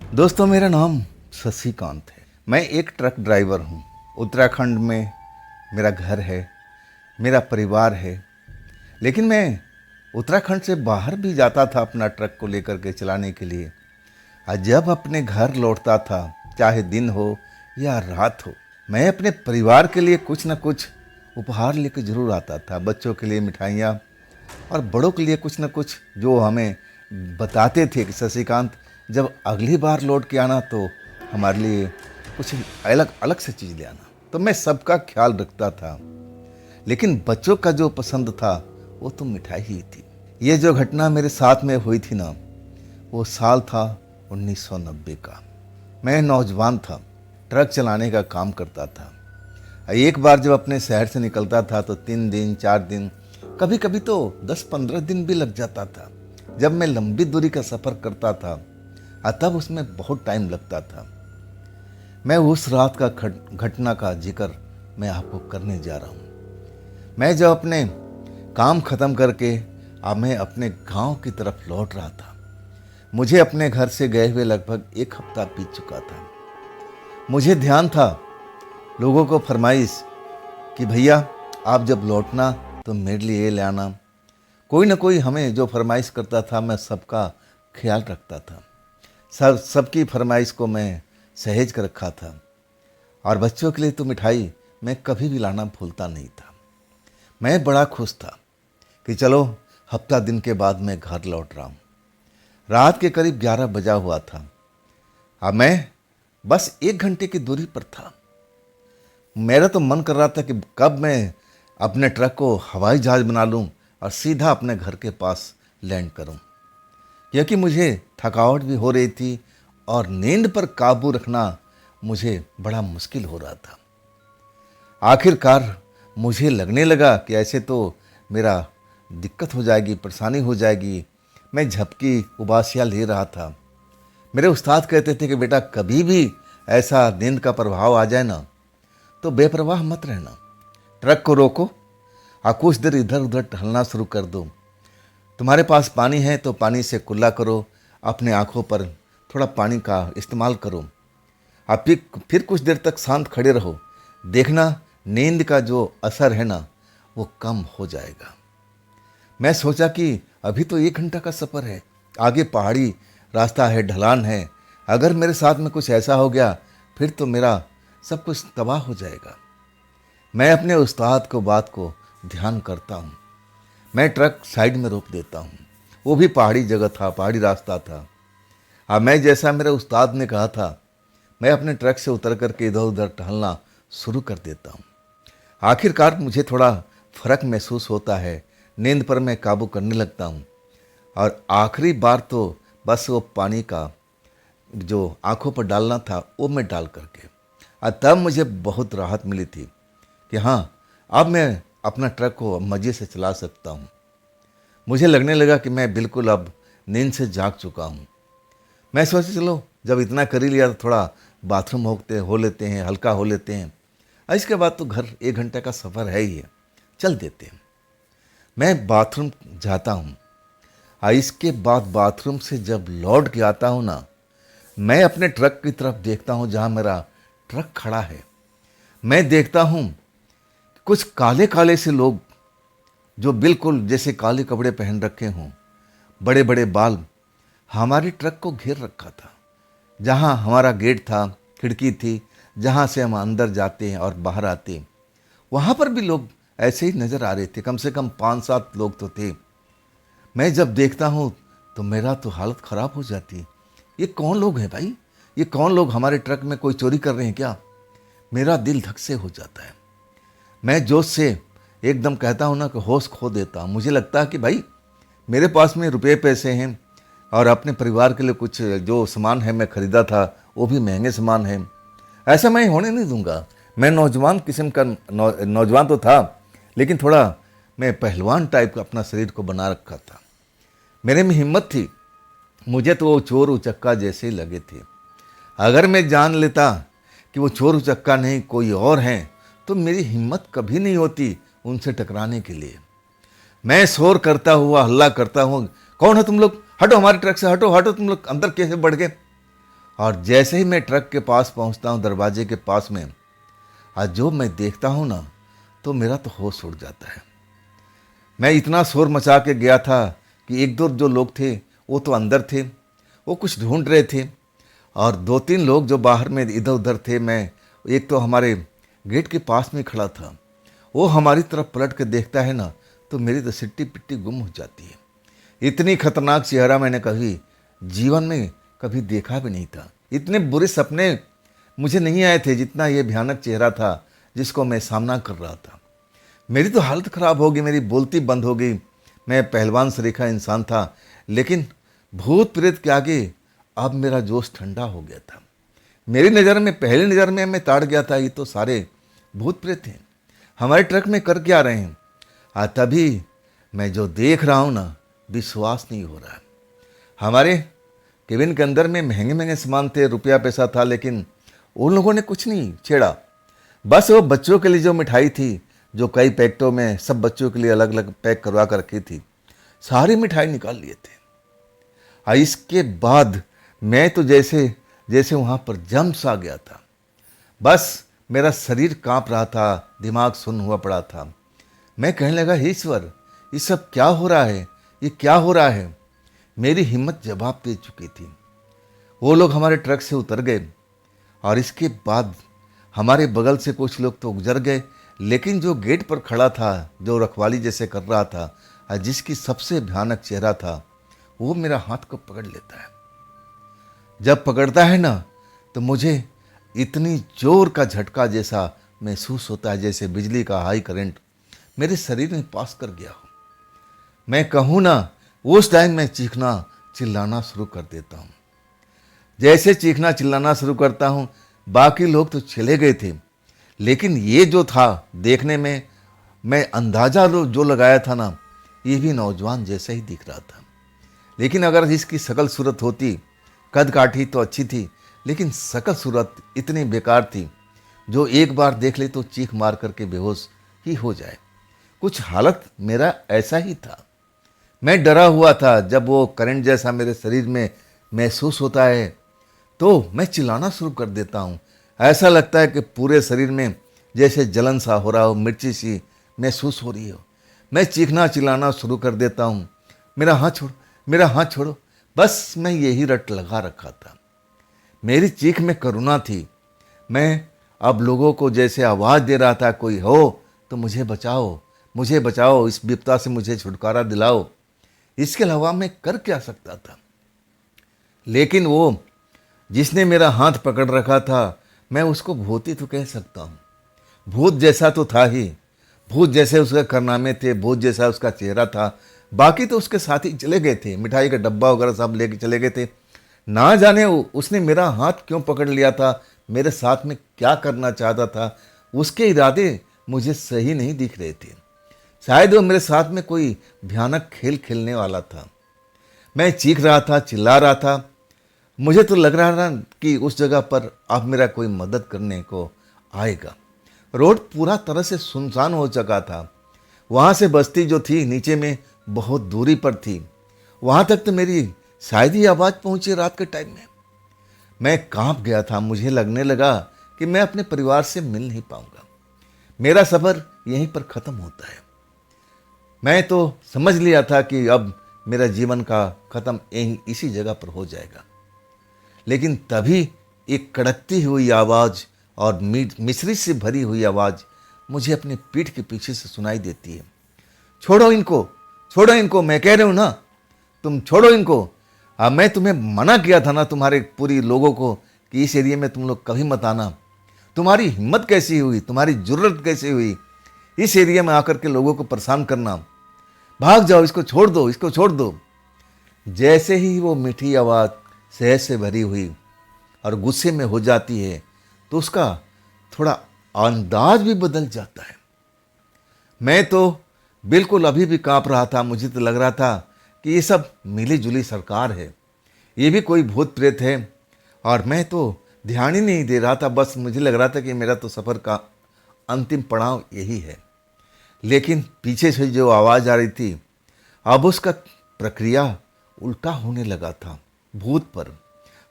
दोस्तों, मेरा नाम शशिकांत है। मैं एक ट्रक ड्राइवर हूँ। उत्तराखंड में मेरा घर है, मेरा परिवार है। लेकिन मैं उत्तराखंड से बाहर भी जाता था अपना ट्रक को लेकर के चलाने के लिए। और जब अपने घर लौटता था, चाहे दिन हो या रात हो, मैं अपने परिवार के लिए कुछ न कुछ उपहार लेकर जरूर आता था। बच्चों के लिए मिठाइयाँ और बड़ों के लिए कुछ न कुछ, जो हमें बताते थे कि शशिकांत, जब अगली बार लौट के आना तो हमारे लिए कुछ अलग अलग से चीज़ ले आना। तो मैं सबका ख्याल रखता था। लेकिन बच्चों का जो पसंद था वो तो मिठाई ही थी। ये जो घटना मेरे साथ में हुई थी ना, वो साल था 1990 का। मैं नौजवान था, ट्रक चलाने का काम करता था। एक बार जब अपने शहर से निकलता था तो 3 दिन 4 दिन, कभी कभी तो 10-15 दिन भी लग जाता था। जब मैं लंबी दूरी का सफ़र करता था तब उसमें बहुत टाइम लगता था। मैं उस रात का घटना का जिक्र मैं आपको करने जा रहा हूँ। मैं जब अपने काम ख़त्म करके अब मैं अपने गांव की तरफ लौट रहा था। मुझे अपने घर से गए हुए लगभग 1 हफ्ता बीत चुका था। मुझे ध्यान था, लोगों को फरमाइश कि भैया आप जब लौटना तो मेरे लिए ये ले आना। कोई ना कोई हमें जो फरमाइश करता था, मैं सबका ख्याल रखता था। सबकी फरमाइश को मैं सहेज कर रखा था। और बच्चों के लिए तो मिठाई मैं कभी भी लाना भूलता नहीं था। मैं बड़ा खुश था कि चलो हफ्ता दिन के बाद मैं घर लौट रहा हूँ। रात के करीब 11 बजा हुआ था। अब मैं बस 1 घंटे की दूरी पर था। मेरा तो मन कर रहा था कि कब मैं अपने ट्रक को हवाई जहाज बना लूं और सीधा अपने घर के पास लैंड करूं, क्योंकि मुझे थकावट भी हो रही थी और नींद पर काबू रखना मुझे बड़ा मुश्किल हो रहा था। आखिरकार मुझे लगने लगा कि ऐसे तो मेरा दिक्कत हो जाएगी, परेशानी हो जाएगी। मैं झपकी उबासियाँ ले रहा था। मेरे उस्ताद कहते थे कि बेटा, कभी भी ऐसा नींद का प्रभाव आ जाए ना तो बेपरवाह मत रहना, ट्रक को रोको और कुछ देर इधर उधर टहलना शुरू कर दो। तुम्हारे पास पानी है तो पानी से कुल्ला करो, अपने आँखों पर थोड़ा पानी का इस्तेमाल करो। आप फिर कुछ देर तक शांत खड़े रहो, देखना नींद का जो असर है ना वो कम हो जाएगा। मैं सोचा कि अभी तो 1 घंटा का सफ़र है, आगे पहाड़ी रास्ता है, ढलान है। अगर मेरे साथ में कुछ ऐसा हो गया फिर तो मेरा सब कुछ तबाह हो जाएगा। मैं अपने उस्ताद को बात को ध्यान करता हूँ। मैं ट्रक साइड में रोक देता हूँ। वो भी पहाड़ी जगह था, पहाड़ी रास्ता था। अब मैं जैसा मेरे उस्ताद ने कहा था, मैं अपने ट्रक से उतर करके इधर उधर टहलना शुरू कर देता हूँ। आखिरकार मुझे थोड़ा फर्क महसूस होता है, नींद पर मैं काबू करने लगता हूँ। और आखिरी बार तो बस वो पानी का जो आंखों पर डालना था वो मैं डाल करके, और तब मुझे बहुत राहत मिली थी कि हाँ, अब मैं अपना ट्रक को मज़े से चला सकता हूँ। मुझे लगने लगा कि मैं बिल्कुल अब नींद से जाग चुका हूँ। मैं सोचा चलो जब इतना कर ही लिया तो थोड़ा बाथरूम हो लेते हैं, हल्का हो लेते हैं, और इसके बाद तो घर 1 घंटे का सफ़र है ही है, चल देते हैं। मैं बाथरूम जाता हूँ और इसके बाद बाथरूम से जब लौट के आता हूँ ना, मैं अपने ट्रक की तरफ देखता हूँ जहाँ मेरा ट्रक खड़ा है। मैं देखता हूँ कुछ काले काले से लोग, जो बिल्कुल जैसे काले कपड़े पहन रखे हों, बड़े बड़े बाल, हमारे ट्रक को घेर रखा था। जहाँ हमारा गेट था, खिड़की थी, जहाँ से हम अंदर जाते हैं और बाहर आते हैं, वहाँ पर भी लोग ऐसे ही नज़र आ रहे थे। कम से कम 5-7 लोग तो थे। मैं जब देखता हूँ तो मेरा तो हालत ख़राब हो जाती है। ये कौन लोग हैं भाई? ये कौन लोग हमारे ट्रक में कोई चोरी कर रहे हैं क्या? मेरा दिल धक से हो जाता है। मैं जोश से एकदम कहता हूँ ना कि होश खो देता हूँ। मुझे लगता है कि भाई मेरे पास में रुपये पैसे हैं और अपने परिवार के लिए कुछ जो सामान है मैं ख़रीदा था वो भी महंगे सामान है, ऐसा मैं होने नहीं दूंगा। मैं नौजवान किस्म का नौजवान तो था, लेकिन थोड़ा मैं पहलवान टाइप का अपना शरीर को बना रखा था। मेरे में हिम्मत थी। मुझे तो वो चोर उचक्का जैसे ही लगे थे। अगर मैं जान लेता कि वो चोर उचक्का नहीं कोई और हैं तो मेरी हिम्मत कभी नहीं होती उनसे टकराने के लिए। मैं शोर करता हुआ हल्ला करता हूँ, कौन है तुम लोग? हटो हमारे ट्रक से, हटो हटो, तुम लोग अंदर कैसे बढ़ गए? और जैसे ही मैं ट्रक के पास पहुंचता हूं, दरवाजे के पास में, आज जो मैं देखता हूं ना, तो मेरा तो होश उड़ जाता है। मैं इतना शोर मचा के गया था कि एक दो जो लोग थे वो तो अंदर थे, वो कुछ ढूंढ रहे थे, और दो तीन लोग जो बाहर में इधर उधर थे। मैं एक तो हमारे गेट के पास में खड़ा था, वो हमारी तरफ पलट के देखता है ना, तो मेरी तो सिट्टी पिट्टी गुम हो जाती है। इतनी खतरनाक चेहरा मैंने कभी जीवन में कभी देखा भी नहीं था। इतने बुरे सपने मुझे नहीं आए थे जितना ये भयानक चेहरा था जिसको मैं सामना कर रहा था। मेरी तो हालत ख़राब हो गई, मेरी बोलती बंद हो गई। मैं पहलवान सरीखा इंसान था, लेकिन भूत प्रेत के आगे अब मेरा जोश ठंडा हो गया था। मेरी नज़र में, पहली नज़र में मैं ताड़ गया था, ये तो सारे भूत प्रेत हैं, हमारे ट्रक में कर क्या रहे हैं। तभी मैं जो देख रहा हूँ ना, विश्वास नहीं हो रहा है। हमारे केबिन के अंदर में महंगे महंगे सामान थे, रुपया पैसा था, लेकिन उन लोगों ने कुछ नहीं छेड़ा। बस वो बच्चों के लिए जो मिठाई थी, जो कई पैकेटों में सब बच्चों के लिए अलग अलग पैक करवा कर रखी थी, सारी मिठाई निकाल लिए थे। इसके बाद मैं तो जैसे जैसे वहाँ पर जम सा गया था। बस मेरा शरीर कांप रहा था, दिमाग सुन्न हुआ पड़ा था। मैं कहने लगा, हे ईश्वर, ये सब क्या हो रहा है, ये क्या हो रहा है। मेरी हिम्मत जवाब दे चुकी थी। वो लोग हमारे ट्रक से उतर गए, और इसके बाद हमारे बगल से कुछ लोग तो गुजर गए, लेकिन जो गेट पर खड़ा था, जो रखवाली जैसे कर रहा था, और जिसकी सबसे भयानक चेहरा था, वो मेरा हाथ को पकड़ लेता है। जब पकड़ता है ना, तो मुझे इतनी जोर का झटका जैसा महसूस होता है, जैसे बिजली का हाई करंट मेरे शरीर में पास कर गया हो। मैं कहूँ ना, उस टाइम मैं चीखना चिल्लाना शुरू कर देता हूँ। जैसे चीखना चिल्लाना शुरू करता हूँ, बाकी लोग तो चले गए थे, लेकिन ये जो था देखने में, मैं अंदाज़ा जो लगाया था ना, ये भी नौजवान जैसा ही दिख रहा था। लेकिन अगर इसकी शकल सूरत होती, कद काठी तो अच्छी थी, लेकिन शकल सूरत इतनी बेकार थी, जो एक बार देख ले तो चीख मार करके बेहोश ही हो जाए। कुछ हालत मेरा ऐसा ही था। मैं डरा हुआ था। जब वो करंट जैसा मेरे शरीर में महसूस होता है, तो मैं चिल्लाना शुरू कर देता हूँ। ऐसा लगता है कि पूरे शरीर में जैसे जलन सा हो रहा हो, मिर्ची सी महसूस हो रही हो। मैं चीखना चिल्लाना शुरू कर देता हूँ, मेरा हाथ छोड़ो, मेरा हाथ छोड़ो। बस मैं यही रट लगा रखा था। मेरी चीख में करुणा थी। मैं अब लोगों को जैसे आवाज़ दे रहा था, कोई हो तो मुझे बचाओ, मुझे बचाओ, इस विपदा से मुझे छुटकारा दिलाओ। इसके अलावा मैं कर क्या सकता था। लेकिन वो जिसने मेरा हाथ पकड़ रखा था, मैं उसको भूत ही तो कह सकता हूँ। भूत जैसा तो था ही, भूत जैसे उसके कारनामे थे, भूत जैसा उसका चेहरा था। बाकी तो उसके साथ ही चले गए थे, मिठाई का डब्बा वगैरह सब लेके चले गए थे। ना जाने उसने मेरा हाथ क्यों पकड़ लिया था, मेरे साथ में क्या करना चाहता था। उसके इरादे मुझे सही नहीं दिख रहे थे। शायद वो मेरे साथ में कोई भयानक खेल खेलने वाला था। मैं चीख रहा था, चिल्ला रहा था। मुझे तो लग रहा था कि उस जगह पर अब मेरा कोई मदद करने को आएगा। रोड पूरा तरह से सुनसान हो चुका था। वहाँ से बस्ती जो थी नीचे में बहुत दूरी पर थी। वहाँ तक तो मेरी शायद ही आवाज़ पहुँची रात के टाइम में। मैं कांप गया था। मुझे लगने लगा कि मैं अपने परिवार से मिल नहीं पाऊंगा। मेरा सफ़र यहीं पर ख़त्म होता है। मैं तो समझ लिया था कि अब मेरा जीवन का ख़त्म यहीं इसी जगह पर हो जाएगा। लेकिन तभी एक कड़कती हुई आवाज़ और मिश्री से भरी हुई आवाज़ मुझे अपने पीठ के पीछे से सुनाई देती है। छोड़ो इनको, छोड़ो इनको, मैं कह रहा हूँ ना, तुम छोड़ो इनको। मैं तुम्हें मना किया था ना, तुम्हारे पूरी लोगों को, कि इस एरिया में तुम लोग कभी मत आना। तुम्हारी हिम्मत कैसी हुई, तुम्हारी जुर्रत कैसी हुई इस एरिया में आकर के लोगों को परेशान करना। भाग जाओ, इसको छोड़ दो, इसको छोड़ दो। जैसे ही वो मीठी आवाज़ सहज से भरी हुई और गुस्से में हो जाती है, तो उसका थोड़ा अंदाज भी बदल जाता है। मैं तो बिल्कुल अभी भी कांप रहा था। मुझे तो लग रहा था कि ये सब मिली जुली सरकार है, ये भी कोई भूत प्रेत है, और मैं तो ध्यान ही नहीं दे रहा था। बस मुझे लग रहा था कि मेरा तो सफ़र का अंतिम पड़ाव यही है। लेकिन पीछे से जो आवाज़ आ रही थी, अब उसका प्रक्रिया उल्टा होने लगा था। भूत पर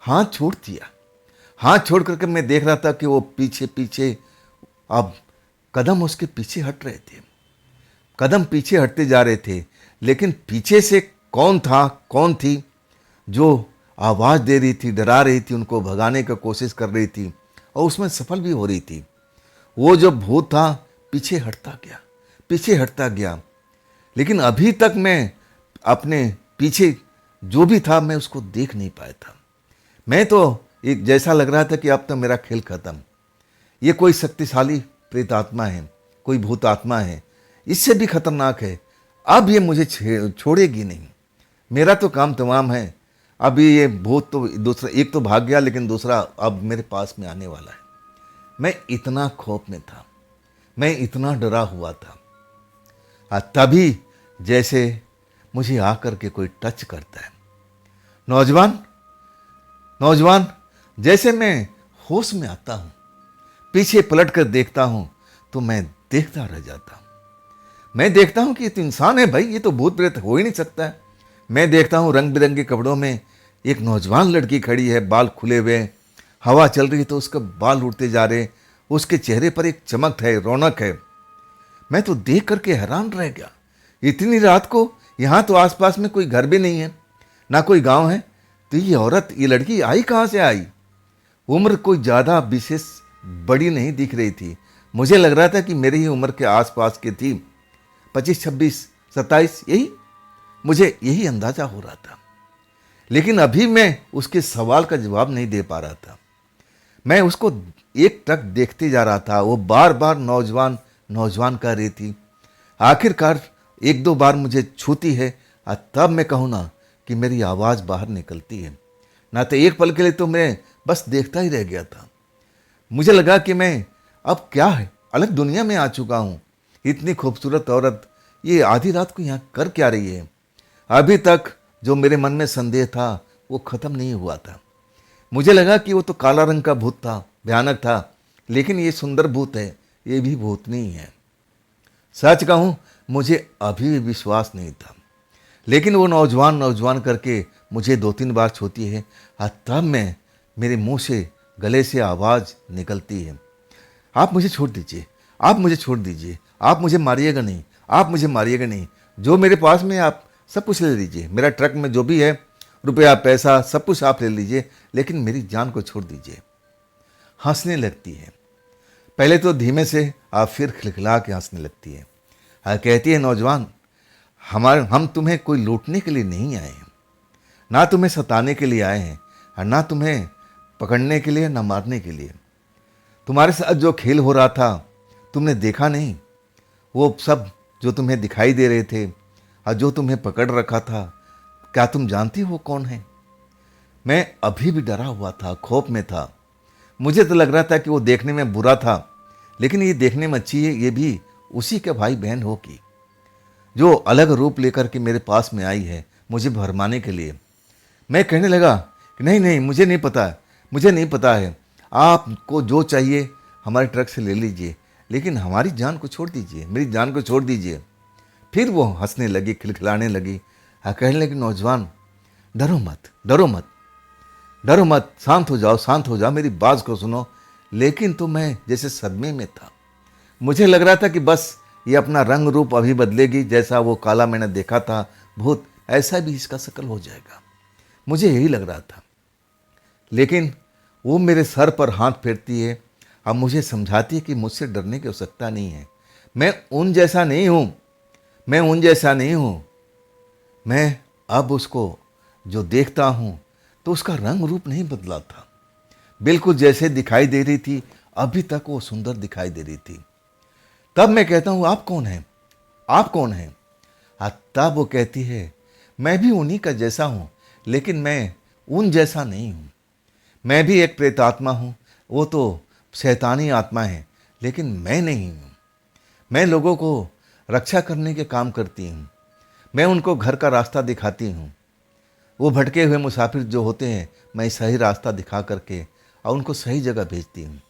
हाथ छोड़ दिया। हाथ छोड़ करके मैं देख रहा था कि वो पीछे पीछे, अब कदम उसके पीछे हट रहे थे, कदम पीछे हटते जा रहे थे। लेकिन पीछे से कौन था, कौन थी जो आवाज़ दे रही थी, डरा रही थी, उनको भगाने का कोशिश कर रही थी और उसमें सफल भी हो रही थी। वो जो भूत था पीछे हटता गया, पीछे हटता गया। लेकिन अभी तक मैं अपने पीछे जो भी था मैं उसको देख नहीं पाया था। मैं तो एक जैसा लग रहा था कि अब तो मेरा खेल खत्म, ये कोई शक्तिशाली प्रेत आत्मा है, कोई भूत आत्मा है, इससे भी खतरनाक है। अब ये मुझे छोड़ेगी नहीं, मेरा तो काम तमाम है। अभी ये भूत तो दूसरा, एक तो भाग गया लेकिन दूसरा अब मेरे पास में आने वाला है। मैं इतना खौफ में था, मैं इतना डरा हुआ था। तभी जैसे मुझे आकर के कोई टच करता है, नौजवान नौजवान। जैसे मैं होश में आता हूँ, पीछे पलट कर देखता हूँ तो मैं देखता रह जाता हूँ। मैं देखता हूँ कि ये तो इंसान है भाई, ये तो भूत प्रेत हो ही नहीं सकता है। मैं देखता हूँ रंग बिरंगे कपड़ों में एक नौजवान लड़की खड़ी है, बाल खुले हुए, हवा चल रही तो उसके बाल उड़ते जा रहे, उसके चेहरे पर एक चमक है, रौनक है। मैं तो देख करके हैरान रह गया, इतनी रात को यहाँ तो आसपास में कोई घर भी नहीं है, ना कोई गांव है, तो ये औरत, ये लड़की आई कहाँ से आई? उम्र कोई ज़्यादा विशेष बड़ी नहीं दिख रही थी, मुझे लग रहा था कि मेरी ही उम्र के आसपास की थी, 25, 26, 27, मुझे यही अंदाजा हो रहा था। लेकिन अभी मैं उसके सवाल का जवाब नहीं दे पा रहा था। मैं उसको एक टक देखते जा रहा था, वो बार बार नौजवान नौजवान कह रही थी। आखिरकार एक दो बार मुझे छूती है और तब मैं कहूँ ना कि मेरी आवाज़ बाहर निकलती है। ना तो एक पल के लिए तो मैं बस देखता ही रह गया था। मुझे लगा कि मैं अब क्या है, अलग दुनिया में आ चुका हूँ। इतनी खूबसूरत औरत ये आधी रात को यहाँ कर क्या रही है? अभी तक जो मेरे मन में संदेह था वो खत्म नहीं हुआ था। मुझे लगा कि वो तो काला रंग का भूत था, भयानक था, लेकिन ये सुंदर भूत है, ये भी भूतनी है। सच कहूँ मुझे अभी भी विश्वास नहीं था, लेकिन वो नौजवान नौजवान करके मुझे 2-3 बार छूती है और तब मैं, मेरे मुंह से, गले से आवाज़ निकलती है, आप मुझे छोड़ दीजिए, आप मुझे छोड़ दीजिए, आप मुझे मारिएगा नहीं, आप मुझे मारिएगा नहीं। जो मेरे पास में आप सब कुछ ले लीजिए, मेरा ट्रक में जो भी है, रुपया पैसा सब कुछ आप ले लीजिए, लेकिन मेरी जान को छोड़ दीजिए। हंसने लगती है, पहले तो धीमे से, आप फिर खिलखिला के हंसने लगती है। कहती है, नौजवान, हम तुम्हें कोई लूटने के लिए नहीं आए हैं, ना तुम्हें सताने के लिए आए हैं और ना तुम्हें पकड़ने के लिए, ना मारने के लिए। तुम्हारे साथ जो खेल हो रहा था तुमने देखा नहीं? वो सब जो तुम्हें दिखाई दे रहे थे और जो तुम्हें पकड़ रखा था, क्या तुम जानती हो कौन है? मैं अभी भी डरा हुआ था, खौफ में था। मुझे तो लग रहा था कि वो देखने में बुरा था, लेकिन ये देखने में अच्छी है, ये भी उसी के भाई बहन होगी जो अलग रूप लेकर के मेरे पास में आई है मुझे भरमाने के लिए। मैं कहने लगा कि नहीं नहीं, मुझे नहीं पता है, मुझे नहीं पता है, आपको जो चाहिए हमारे ट्रक से ले लीजिए, लेकिन हमारी जान को छोड़ दीजिए, मेरी जान को छोड़ दीजिए। फिर वो हंसने लगी, खिलखिलाने लगी और कहने लगी, नौजवान, डरो मत, डरो मत, डरो मत, शांत हो जाओ, शांत हो जाओ, मेरी बात को सुनो। लेकिन तो मैं जैसे सदमे में था, मुझे लग रहा था कि बस ये अपना रंग रूप अभी बदलेगी, जैसा वो काला मैंने देखा था भूत, ऐसा भी इसका शक्ल हो जाएगा, मुझे यही लग रहा था। लेकिन वो मेरे सर पर हाथ फेरती है, अब मुझे समझाती है कि मुझसे डरने की आवश्यकता नहीं है, मैं उन जैसा नहीं हूँ, मैं उन जैसा नहीं हूँ। मैं अब उसको जो देखता हूँ तो उसका रंग रूप नहीं बदला था, बिल्कुल जैसे दिखाई दे रही थी अभी तक वो सुंदर दिखाई दे रही थी। तब मैं कहता हूँ, आप कौन हैं, आप कौन हैं? तब वो कहती है, मैं भी उन्हीं का जैसा हूँ, लेकिन मैं उन जैसा नहीं हूँ, मैं भी एक प्रेतात्मा हूँ, वो तो शैतानी आत्मा है, लेकिन मैं नहीं हूँ। मैं लोगों को रक्षा करने के काम करती हूँ, मैं उनको घर का रास्ता दिखाती हूँ। वो भटके हुए मुसाफिर जो होते हैं, मैं सही रास्ता दिखा करके और उनको सही जगह भेजती हूँ।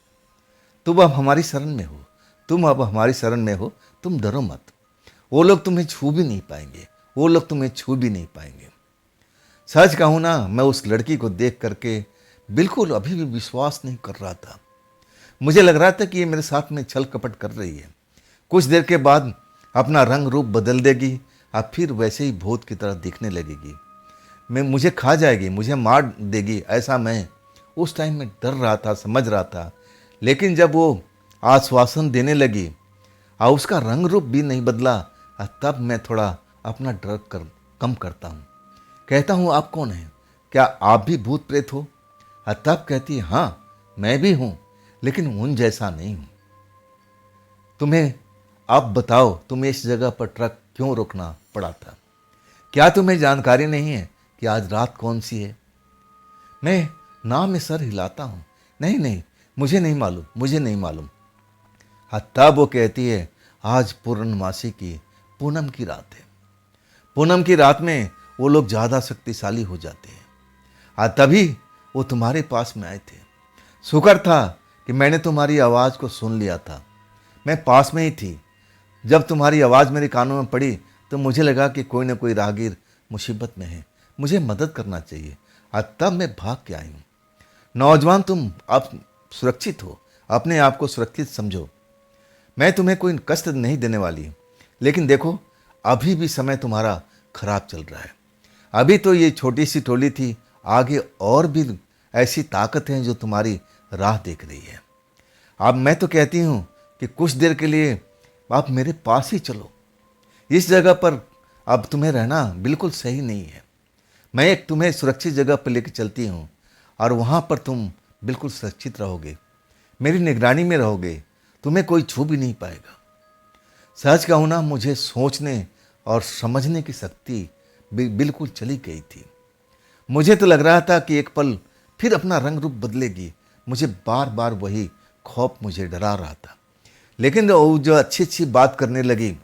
तुम अब हमारी शरण में हो, तुम अब हमारी शरण में हो, तुम डरो मत, वो लोग तुम्हें छू भी नहीं पाएंगे, वो लोग तुम्हें छू भी नहीं पाएंगे। सच कहूँ ना, मैं उस लड़की को देख करके बिल्कुल अभी भी विश्वास नहीं कर रहा था। मुझे लग रहा था कि ये मेरे साथ में छल कपट कर रही है। कुछ देर के बाद अपना रंग रूप बदल देगी और फिर वैसे ही भूत की तरह दिखने लगेगी। मैं मुझे खा जाएगी, मुझे मार देगी, ऐसा मैं उस टाइम में डर रहा था, समझ रहा था। लेकिन जब वो आश्वासन देने लगी और उसका रंग रूप भी नहीं बदला, तब मैं थोड़ा अपना डर कम करता हूँ। कहता हूँ, आप कौन हैं? क्या आप भी भूत प्रेत हो? तब कहती है, हाँ मैं भी हूँ, लेकिन उन जैसा नहीं हूँ। तुम्हें अब बताओ, तुम्हें इस जगह पर ट्रक क्यों रोकना पड़ा था? क्या तुम्हें जानकारी नहीं है कि आज रात कौन सी है? मैं नाम में सर हिलाता हूँ, नहीं नहीं, मुझे नहीं मालूम, मुझे नहीं मालूम। तब वो कहती है, आज पूर्णमासी की पूनम की रात है। पूनम की रात में वो लोग ज़्यादा शक्तिशाली हो जाते हैं। तभी वो तुम्हारे पास में आए थे। शुक्र था कि मैंने तुम्हारी आवाज़ को सुन लिया था। मैं पास में ही थी। जब तुम्हारी आवाज़ मेरे कानों में पड़ी तो मुझे लगा कि कोई ना कोई राहगीर मुसीबत में है, मुझे मदद करना चाहिए। तब मैं भाग के आई हूँ। नौजवान, तुम अब सुरक्षित हो, अपने आप को सुरक्षित समझो। मैं तुम्हें कोई कष्ट नहीं देने वाली, लेकिन देखो अभी भी समय तुम्हारा खराब चल रहा है। अभी तो ये छोटी सी टोली थी, आगे और भी ऐसी ताकत है जो तुम्हारी राह देख रही है। अब मैं तो कहती हूँ कि कुछ देर के लिए आप मेरे पास ही चलो। इस जगह पर अब तुम्हें रहना बिल्कुल सही नहीं है। मैं एक तुम्हें सुरक्षित जगह पर लेकर चलती हूँ और वहाँ पर तुम बिल्कुल सुरक्षित रहोगे, मेरी निगरानी में रहोगे, तुम्हें कोई छू भी नहीं पाएगा। सच कहूँ ना, मुझे सोचने और समझने की शक्ति बिल्कुल चली गई थी। मुझे तो लग रहा था कि एक पल फिर अपना रंग रूप बदलेगी। मुझे बार बार वही खौफ मुझे डरा रहा था। लेकिन वो जो अच्छी अच्छी बात करने लगी,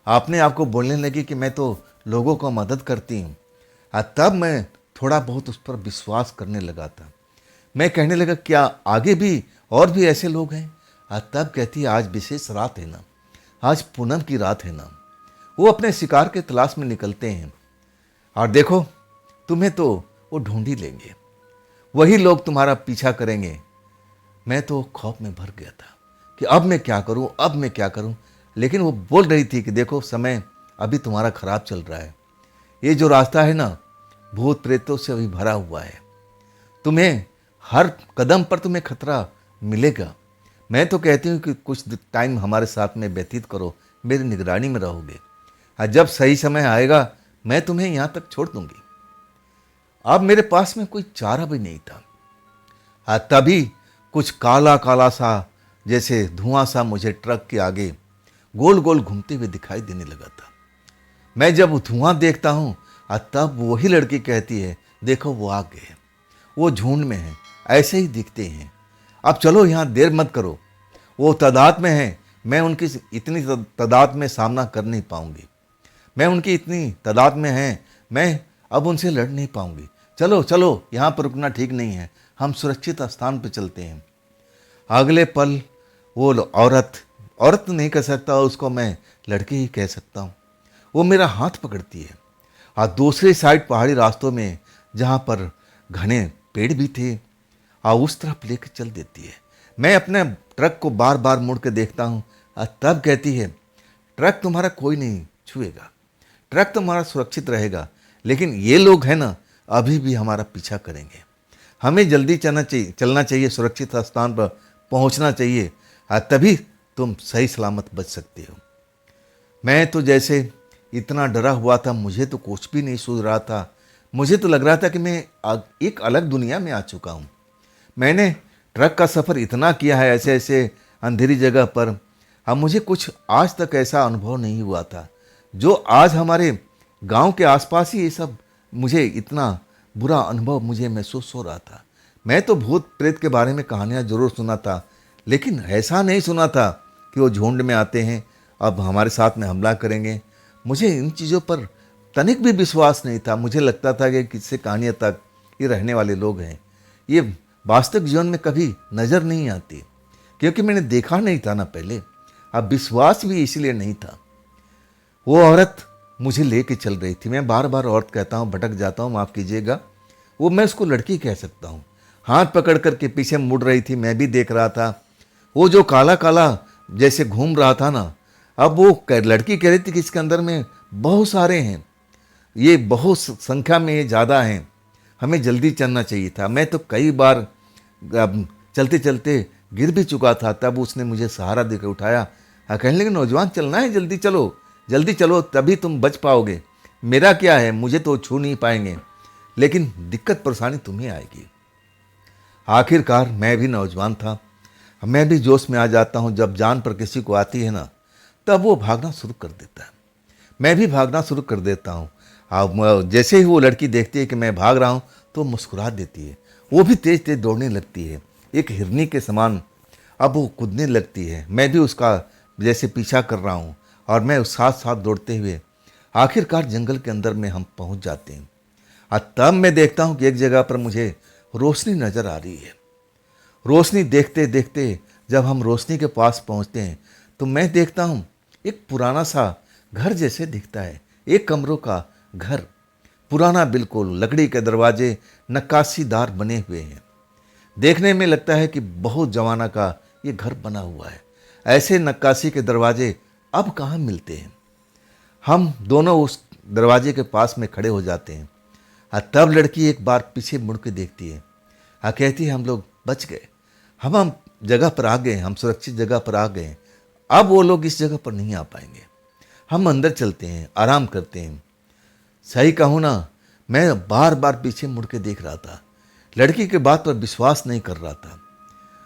आपने आपको बोलने लगी कि मैं तो लोगों को मदद करती हूँ, तब मैं थोड़ा बहुत उस पर विश्वास करने लगा था। मैं कहने लगा, क्या आगे भी और भी ऐसे लोग हैं? तब कहती है, आज विशेष रात है ना, आज पूनम की रात है ना। वो अपने शिकार के तलाश में निकलते हैं और देखो तुम्हें तो वो ढूंढ ही लेंगे, वही लोग तुम्हारा पीछा करेंगे। मैं तो खौफ में भर गया था कि अब मैं क्या करूं, अब मैं क्या करूं। लेकिन वो बोल रही थी कि देखो समय अभी तुम्हारा खराब चल रहा है, ये जो रास्ता है ना भूत प्रेतों से अभी भरा हुआ है, तुम्हें हर कदम पर तुम्हें खतरा मिलेगा। मैं तो कहती हूँ कि कुछ टाइम हमारे साथ में व्यतीत करो, मेरी निगरानी में रहोगे, और जब सही समय आएगा मैं तुम्हें यहाँ तक छोड़ दूंगी। अब मेरे पास में कोई चारा भी नहीं था। तभी कुछ काला काला सा जैसे धुआं सा मुझे ट्रक के आगे गोल गोल घूमते हुए दिखाई देने लगा था। मैं जब धुआं देखता हूँ तब वही लड़की कहती है, देखो वो आ गए, वो झुंड में है, ऐसे ही दिखते हैं, अब चलो यहाँ देर मत करो। वो तादाद में है, मैं उनकी इतनी तादाद में सामना कर नहीं पाऊंगी, मैं उनकी इतनी तादाद में है, मैं अब उनसे लड़ नहीं पाऊंगी। चलो चलो, यहाँ पर रुकना ठीक नहीं है, हम सुरक्षित स्थान पर चलते हैं। अगले पल वो औरत नहीं कह सकता, उसको मैं लड़की ही कह सकता हूँ, वो मेरा हाथ पकड़ती है और दूसरी साइड पहाड़ी रास्तों में जहाँ पर घने पेड़ भी थे उस तरफ लेकर चल देती है। मैं अपने ट्रक को बार बार मुड़ के देखता हूँ और तब कहती है, ट्रक तुम्हारा कोई नहीं छुएगा, ट्रक तुम्हारा सुरक्षित रहेगा, लेकिन ये लोग हैं ना अभी भी हमारा पीछा करेंगे, हमें जल्दी चलना चाहिए, सुरक्षित स्थान पर पहुंचना चाहिए, तभी तुम सही सलामत बच सकते हो। मैं तो जैसे इतना डरा हुआ था, मुझे तो कुछ भी नहीं सूझ रहा था। मुझे तो लग रहा था कि मैं एक अलग दुनिया में आ चुका हूँ। मैंने ट्रक का सफ़र इतना किया है ऐसे ऐसे अंधेरी जगह पर, अब मुझे कुछ आज तक ऐसा अनुभव नहीं हुआ था जो आज हमारे गांव के आसपास ही ये सब मुझे इतना बुरा अनुभव मुझे महसूस हो रहा था। मैं तो भूत प्रेत के बारे में कहानियाँ जरूर सुना था, लेकिन ऐसा नहीं सुना था कि वो झुंड में आते हैं, अब हमारे साथ में हमला करेंगे। मुझे इन चीज़ों पर तनिक भी विश्वास नहीं था। मुझे लगता था कि किससे कहानियाँ तक ये रहने वाले लोग हैं, ये वास्तविक जीवन में कभी नज़र नहीं आती, क्योंकि मैंने देखा नहीं था ना पहले, अब विश्वास भी इसीलिए नहीं था। वो औरत मुझे लेके चल रही थी, मैं बार बार औरत कहता हूँ, भटक जाता हूँ, माफ़ कीजिएगा, वो मैं उसको लड़की कह सकता हूँ। हाथ पकड़ करके पीछे मुड़ रही थी, मैं भी देख रहा था। वो जो काला काला जैसे घूम रहा था ना, अब वो लड़की कह रही थी कि इसके अंदर में बहुत सारे हैं, ये बहुत संख्या में ये ज़्यादा हैं, हमें जल्दी चलना चाहिए था। मैं तो कई बार चलते चलते गिर भी चुका था, तब उसने मुझे सहारा देकर उठाया। कहने लगे नौजवान चलना है, जल्दी चलो तभी तुम बच पाओगे। मेरा क्या है, मुझे तो छू नहीं पाएंगे, लेकिन दिक्कत परेशानी तुम्हें आएगी। आखिरकार मैं भी नौजवान था, मैं भी जोश में आ जाता हूँ। जब जान पर किसी को आती है ना, तब वो भागना शुरू कर देता है। मैं भी भागना शुरू कर देता हूँ। अब जैसे ही वो लड़की देखती है कि मैं भाग रहा हूँ तो मुस्कुरा देती है, वो भी तेज तेज दौड़ने लगती है, एक हिरनी के समान अब वो कूदने लगती है। मैं भी उसका जैसे पीछा कर रहा हूँ और मैं उस साथ साथ दौड़ते हुए आखिरकार जंगल के अंदर में हम पहुँच जाते हैं। और तब मैं देखता हूँ कि एक जगह पर मुझे रोशनी नज़र आ रही है। रोशनी देखते देखते जब हम रोशनी के पास पहुँचते हैं तो मैं देखता हूँ एक पुराना सा घर जैसे दिखता है, एक कमरों का घर, पुराना बिल्कुल, लकड़ी के दरवाजे नक्काशीदार बने हुए हैं। देखने में लगता है कि बहुत जमाना का ये घर बना हुआ है। ऐसे नक्काशी के दरवाजे अब कहाँ मिलते हैं। हम दोनों उस दरवाजे के पास में खड़े हो जाते हैं। तब लड़की एक बार पीछे मुड़ के देखती है, कहती है हम लोग बच गए, हम जगह पर आ गए, हम सुरक्षित जगह पर आ गए, अब वो लोग इस जगह पर नहीं आ पाएंगे, हम अंदर चलते हैं, आराम करते हैं। सही कहूँ ना, मैं बार बार पीछे मुड़ के देख रहा था, लड़की के बात पर विश्वास नहीं कर रहा था।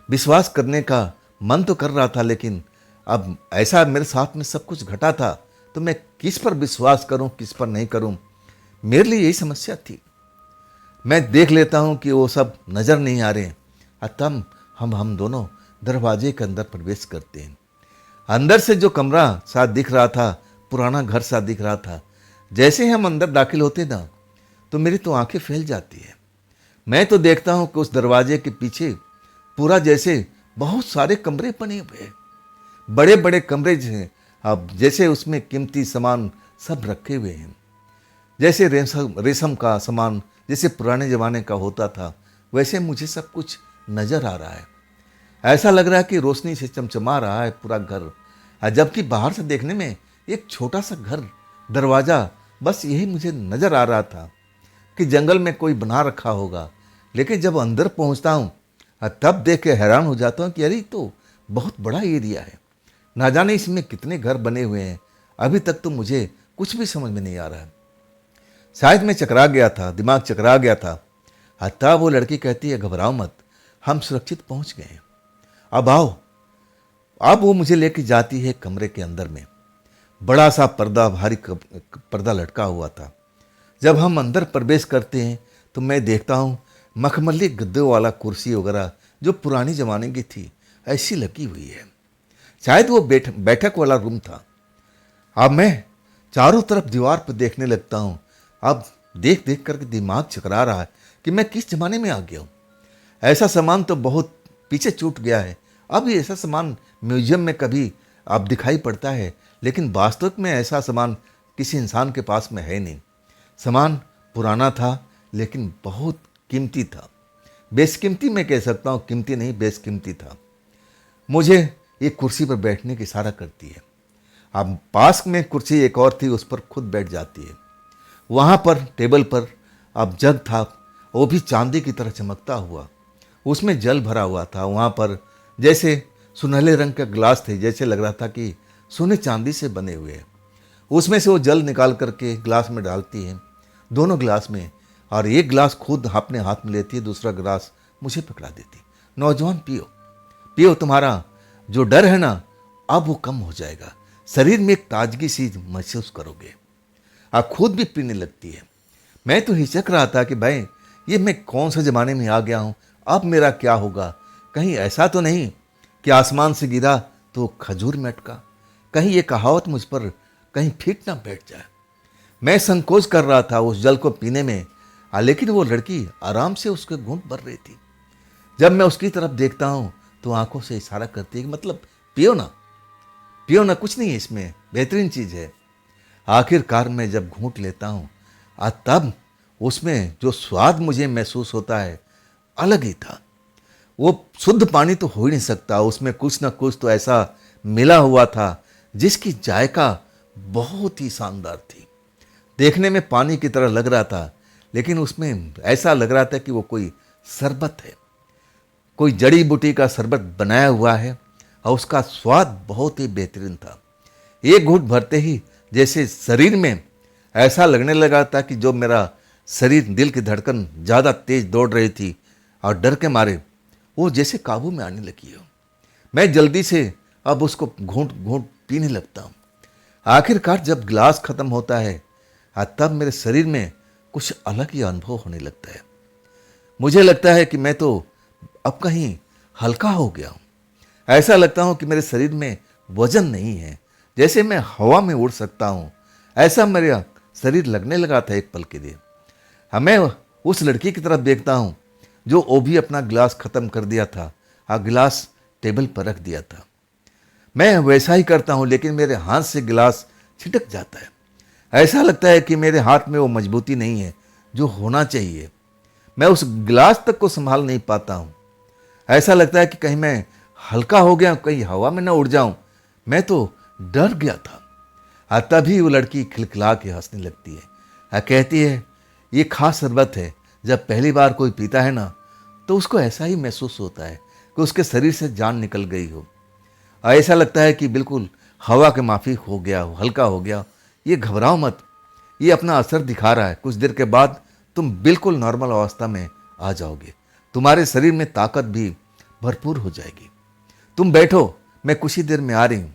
विश्वास करने का मन तो कर रहा था, लेकिन अब ऐसा मेरे साथ में सब कुछ घटा था तो मैं किस पर विश्वास करूं, किस पर नहीं करूं, मेरे लिए यही समस्या थी। मैं देख लेता हूं कि वो सब नज़र नहीं आ रहे, तब हम दोनों दरवाजे के अंदर प्रवेश करते हैं। अंदर से जो कमरा सा दिख रहा था, पुराना घर सा दिख रहा था, जैसे ही हम अंदर दाखिल होते ना तो मेरी तो आंखें फैल जाती है। मैं तो देखता हूं कि उस दरवाजे के पीछे पूरा जैसे बहुत सारे कमरे बने हुए हैं, बड़े बड़े कमरे हैं। अब जैसे उसमें कीमती सामान सब रखे हुए हैं, जैसे रेशम का सामान जैसे पुराने ज़माने का होता था, वैसे मुझे सब कुछ नज़र आ रहा है। ऐसा लग रहा है कि रोशनी से चमचमा रहा है पूरा घर, जबकि बाहर से देखने में एक छोटा सा घर, दरवाज़ा, बस यही मुझे नज़र आ रहा था कि जंगल में कोई बना रखा होगा। लेकिन जब अंदर पहुंचता हूं तब देख के हैरान हो जाता हूं कि अरे तो बहुत बड़ा एरिया है, ना जाने इसमें कितने घर बने हुए हैं। अभी तक तो मुझे कुछ भी समझ में नहीं आ रहा है। शायद मैं चकरा गया था, दिमाग चकरा गया था। तब वो लड़की कहती है घबराओ मत, हम सुरक्षित पहुंच गए हैं, अब आओ। अब वो मुझे लेके जाती है कमरे के अंदर में। बड़ा सा पर्दा, भारी पर्दा लटका हुआ था। जब हम अंदर प्रवेश करते हैं तो मैं देखता हूँ मखमली गद्दों वाला कुर्सी वगैरह जो पुराने ज़माने की थी, ऐसी लगी हुई है। शायद वो बैठक वाला रूम था। अब मैं चारों तरफ दीवार पर देखने लगता हूँ। अब देख देख करके दिमाग चकरा रहा है कि मैं किस ज़माने में आ गया हूँ। ऐसा सामान तो बहुत पीछे छूट गया है। अब ये ऐसा सामान म्यूजियम में कभी अब दिखाई पड़ता है, लेकिन वास्तव में ऐसा सामान किसी इंसान के पास में है नहीं। सामान पुराना था लेकिन बहुत कीमती था, बेशकीमती मैं कह सकता हूँ, कीमती नहीं बेशकीमती था। मुझे एक कुर्सी पर बैठने की इशारा करती है। अब पास में कुर्सी एक और थी, उस पर खुद बैठ जाती है। वहाँ पर टेबल पर अब जग था, वो भी चांदी की तरह चमकता हुआ, उसमें जल भरा हुआ था। वहाँ पर जैसे सुनहले रंग के ग्लास थे, जैसे लग रहा था कि सोने चांदी से बने हुए हैं। उसमें से वो जल निकाल करके ग्लास में डालती है, दोनों ग्लास में, और एक गिलास खुद अपने हाथ में लेती है, दूसरा गिलास मुझे पकड़ा देती। नौजवान पियो पियो, तुम्हारा जो डर है ना अब वो कम हो जाएगा, शरीर में एक ताजगी सी महसूस करोगे। आप खुद भी पीने लगती है। मैं तो हिचक रहा था कि भाई ये मैं कौन से ज़माने में आ गया हूँ, अब मेरा क्या होगा। कहीं ऐसा तो नहीं कि आसमान से गिरा तो खजूर में अटका, कहीं ये कहावत मुझ पर कहीं फिट ना बैठ जाए। मैं संकोच कर रहा था उस जल को पीने में, लेकिन वो लड़की आराम से उसके घूंट भर रही थी। जब मैं उसकी तरफ देखता हूँ तो आंखों से इशारा करती है कि मतलब पियो ना, पियो ना, कुछ नहीं है इसमें, बेहतरीन चीज़ है। आखिरकार मैं जब घूंट लेता हूँ तब उसमें जो स्वाद मुझे महसूस होता है अलग ही था। वो शुद्ध पानी तो हो ही नहीं सकता, उसमें कुछ ना कुछ तो ऐसा मिला हुआ था जिसकी जायका बहुत ही शानदार थी। देखने में पानी की तरह लग रहा था, लेकिन उसमें ऐसा लग रहा था कि वो कोई शरबत है, कोई जड़ी बूटी का शरबत बनाया हुआ है, और उसका स्वाद बहुत ही बेहतरीन था। एक घूंट भरते ही जैसे शरीर में ऐसा लगने लगा था कि जो मेरा शरीर, दिल की धड़कन ज़्यादा तेज दौड़ रही थी और डर के मारे वो जैसे काबू में आने लगी हो। मैं जल्दी से अब उसको घूंट घूंट पीने लगता हूँ। आखिरकार जब गिलास खत्म होता है, तब मेरे शरीर में कुछ अलग ही अनुभव होने लगता है। मुझे लगता है कि मैं तो अब कहीं हल्का हो गया हूँ। ऐसा लगता हूँ कि मेरे शरीर में वजन नहीं है, जैसे मैं हवा में उड़ सकता हूँ। ऐसा मेरा शरीर लगने लगा था एक पल के लिए। मैं उस लड़की की तरफ देखता हूँ जो वो भी अपना गिलास खत्म कर दिया था और गिलास टेबल पर रख दिया था। मैं वैसा ही करता हूँ, लेकिन मेरे हाथ से गिलास छिटक जाता है। ऐसा लगता है कि मेरे हाथ में वो मजबूती नहीं है जो होना चाहिए। मैं उस गिलास तक को संभाल नहीं पाता हूँ। ऐसा लगता है कि कहीं मैं हल्का हो गया, कहीं हवा में न उड़ जाऊं। मैं तो डर गया था। तभी वो लड़की खिलखिला के हंसने लगती है और कहती है, ये खास शरबत है, जब पहली बार कोई पीता है ना तो उसको ऐसा ही महसूस होता है कि उसके शरीर से जान निकल गई हो। ऐसा लगता है कि बिल्कुल हवा के माफिक हो गया हो, हल्का हो गया। ये घबराओ मत, ये अपना असर दिखा रहा है। कुछ देर के बाद तुम बिल्कुल नॉर्मल अवस्था में आ जाओगे, तुम्हारे शरीर में ताकत भी भरपूर हो जाएगी। तुम बैठो, मैं कुछ ही देर में आ रही हूँ।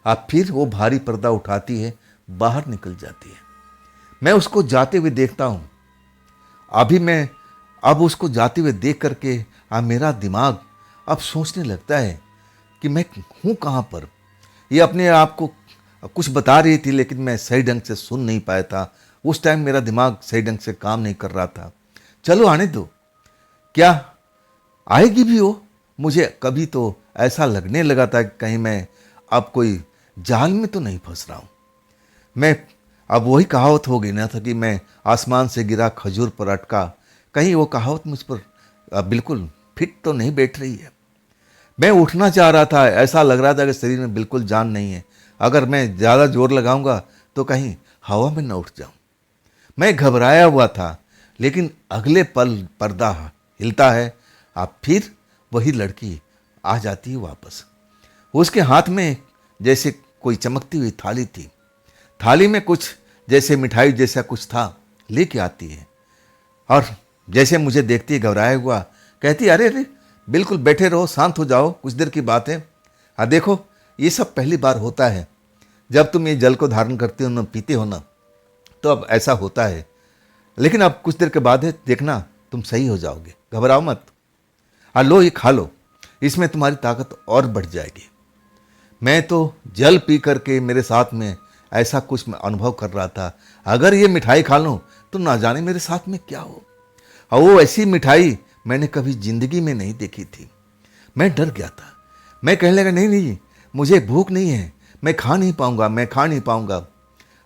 अब फिर वो भारी पर्दा उठाती है, बाहर निकल जाती है। मैं उसको जाते हुए देखता हूँ। अब उसको जाते हुए देख करके मेरा दिमाग अब सोचने लगता है कि मैं हूँ कहाँ पर। ये अपने आप को कुछ बता रही थी, लेकिन मैं सही ढंग से सुन नहीं पाया था। उस टाइम मेरा दिमाग सही ढंग से काम नहीं कर रहा था। चलो आने दो, क्या आएगी भी हो। मुझे कभी तो ऐसा लगने लगा था कि कहीं मैं अब कोई जाल में तो नहीं फंस रहा हूँ। मैं अब वही कहावत हो गई ना था कि मैं आसमान से गिरा खजूर पर अटका। कहीं वो कहावत मुझ पर बिल्कुल फिट तो नहीं बैठ रही है। मैं उठना चाह रहा था, ऐसा लग रहा था कि शरीर में बिल्कुल जान नहीं है। अगर मैं ज़्यादा जोर लगाऊंगा तो कहीं हवा में न उठ जाऊं। मैं घबराया हुआ था, लेकिन अगले पल पर्दा हिलता है। अब फिर वही लड़की आ जाती है वापस। उसके हाथ में जैसे कोई चमकती हुई थाली थी। थाली में कुछ जैसे मिठाई जैसा कुछ था, लेके आती है और जैसे मुझे देखती है घबराया हुआ, कहती, अरे अरे बिल्कुल बैठे रहो, शांत हो जाओ, कुछ देर की बात है। देखो, ये सब पहली बार होता है। जब तुम ये जल को धारण करते हो ना, पीते हो ना, तो अब ऐसा होता है। लेकिन अब कुछ देर के बाद है, देखना तुम सही हो जाओगे, घबराओ मत। लो ये खा लो, इसमें तुम्हारी ताकत और बढ़ जाएगी। मैं तो जल पी करके मेरे साथ में ऐसा कुछ मैं अनुभव कर रहा था, अगर ये मिठाई खा लूं तो ना जाने मेरे साथ में क्या हो। और वो ऐसी मिठाई मैंने कभी जिंदगी में नहीं देखी थी। मैं डर गया था। मैं कहने लगा, नहीं नहीं, मुझे भूख नहीं है, मैं खा नहीं पाऊंगा, मैं खा नहीं पाऊंगा।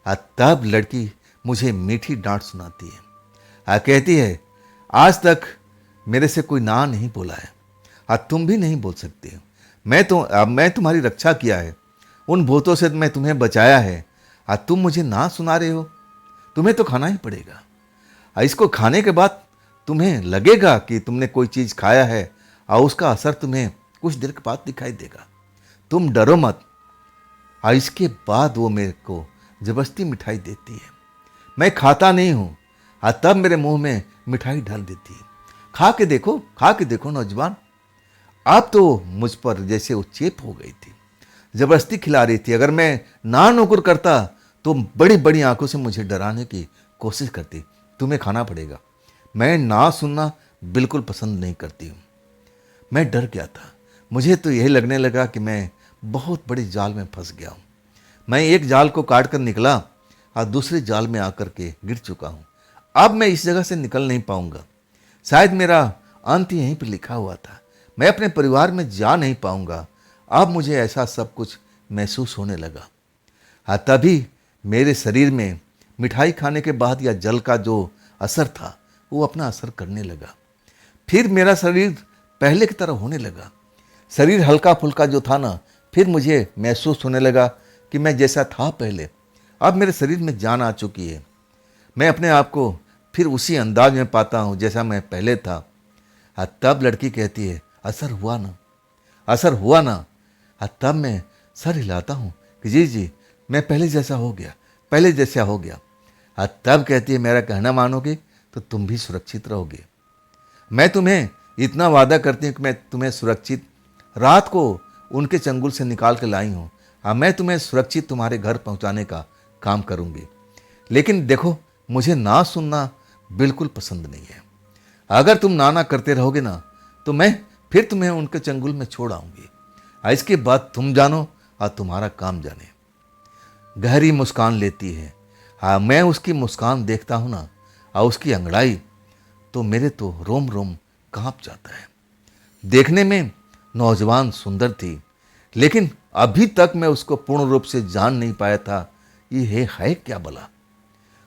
तब लड़की मुझे मीठी डांट सुनाती है। कहती है, आज तक मेरे से कोई ना नहीं बोला है, तुम भी नहीं बोल सकते हो। मैं तुम्हारी रक्षा किया है, उन भूतों से मैं तुम्हें बचाया है। तुम मुझे ना सुना रहे हो। तुम्हें तो खाना ही पड़ेगा। इसको खाने के बाद तुम्हें लगेगा कि तुमने कोई चीज़ खाया है और उसका असर तुम्हें कुछ देर के बाद दिखाई देगा। तुम डरो मत। इसके बाद वो मेरे को जबरदस्ती मिठाई देती है। मैं खाता नहीं हूँ, तब मेरे मुंह में मिठाई डाल देती है। खा के देखो, खा के देखो नौजवान। आप तो मुझ पर जैसे वो चेप हो गई थी, जबरदस्ती खिला रही थी। अगर मैं ना नुकुर करता तो बड़ी बड़ी आंखों से मुझे डराने की कोशिश करती। तुम्हें खाना पड़ेगा। मैं ना सुनना बिल्कुल पसंद नहीं करती हूँ। मैं डर गया था। मुझे तो यही लगने लगा कि मैं बहुत बड़ी जाल में फंस गया हूँ। मैं एक जाल को काट कर निकला और दूसरे जाल में आकर के गिर चुका हूँ। अब मैं इस जगह से निकल नहीं पाऊंगा। शायद मेरा अंत यहीं पर लिखा हुआ था। मैं अपने परिवार में जा नहीं पाऊंगा। अब मुझे ऐसा सब कुछ महसूस होने लगा। तभी मेरे शरीर में मिठाई खाने के बाद या जल का जो असर था वो अपना असर करने लगा। फिर मेरा शरीर पहले की तरह होने लगा। शरीर हल्का फुल्का जो था ना, फिर मुझे महसूस होने लगा कि मैं जैसा था पहले, अब मेरे शरीर में जान आ चुकी है। मैं अपने आप को फिर उसी अंदाज में पाता हूँ जैसा मैं पहले था। तब लड़की कहती है, असर हुआ ना, असर हुआ ना। तब मैं सर हिलाता हूँ कि जी जी, मैं पहले जैसा हो गया, पहले जैसा हो गया। तब कहती है, मेरा कहना मानोगे तो तुम भी सुरक्षित रहोगे। मैं तुम्हें इतना वादा करती हूँ कि मैं तुम्हें सुरक्षित रात को उनके चंगुल से निकाल के लाई हूँ। मैं तुम्हें सुरक्षित तुम्हारे घर पहुँचाने का काम करूँगी। लेकिन देखो, मुझे ना सुनना बिल्कुल पसंद नहीं है। अगर तुम ना करते रहोगे ना, तो मैं फिर तुम्हें उनके चंगुल में छोड़ आऊँगी। इसके बाद तुम जानो और तुम्हारा काम जाने। गहरी मुस्कान लेती है। मैं उसकी मुस्कान देखता हूँ ना, और उसकी अंगड़ाई, तो मेरे तो रोम रोम कांप जाता है। देखने में नौजवान सुंदर थी, लेकिन अभी तक मैं उसको पूर्ण रूप से जान नहीं पाया था। ये है क्या भला?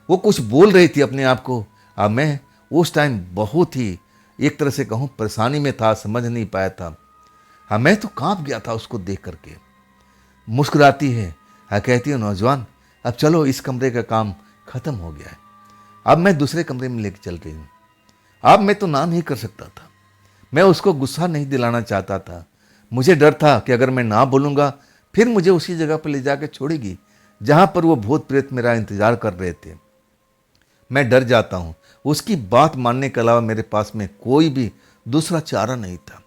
वो कुछ बोल रही थी अपने आप को। अब मैं उस टाइम बहुत ही, एक तरह से कहूँ, परेशानी में था, समझ नहीं पाया था। मैं तो कांप गया था उसको देख करके। मुस्कुराती है, कहती है, नौजवान, अब चलो, इस कमरे का काम खत्म हो गया है, अब मैं दूसरे कमरे में लेके चल रही हूँ। अब मैं तो ना नहीं कर सकता था। मैं उसको गुस्सा नहीं दिलाना चाहता था। मुझे डर था कि अगर मैं ना बोलूँगा, फिर मुझे उसी जगह पर ले जाकर छोड़ेगी जहाँ पर वो भूत प्रेत मेरा इंतजार कर रहे थे। मैं डर जाता हूँ। उसकी बात मानने के अलावा मेरे पास में कोई भी दूसरा चारा नहीं था।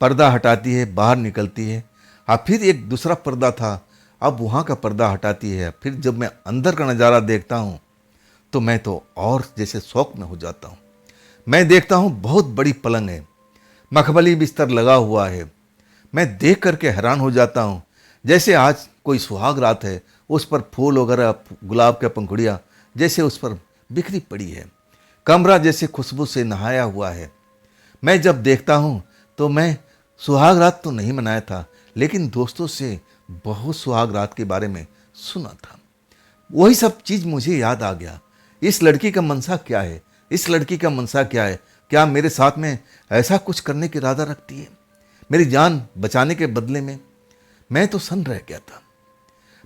पर्दा हटाती है, बाहर निकलती है। फिर एक दूसरा पर्दा था, अब वहाँ का पर्दा हटाती है। फिर जब मैं अंदर का नज़ारा देखता हूँ, तो मैं तो और जैसे शौक में हो जाता हूँ। मैं देखता हूँ बहुत बड़ी पलंग है, मखमली बिस्तर लगा हुआ है। मैं देख करके हैरान हो जाता हूँ, जैसे आज कोई सुहाग रात है, उस पर फूल वगैरह, गुलाब के पंखुड़ियाँ जैसे उस पर बिखरी पड़ी है। कमरा जैसे खुशबू से नहाया हुआ है। मैं जब देखता हूँ तो मैं सुहाग रात तो नहीं मनाया था, लेकिन दोस्तों से बहुत सुहाग रात के बारे में सुना था। वही सब चीज़ मुझे याद आ गया। इस लड़की का मनसा क्या है? इस लड़की का मनसा क्या है? क्या मेरे साथ में ऐसा कुछ करने की इरादा रखती है, मेरी जान बचाने के बदले में? मैं तो सन्न रह गया था।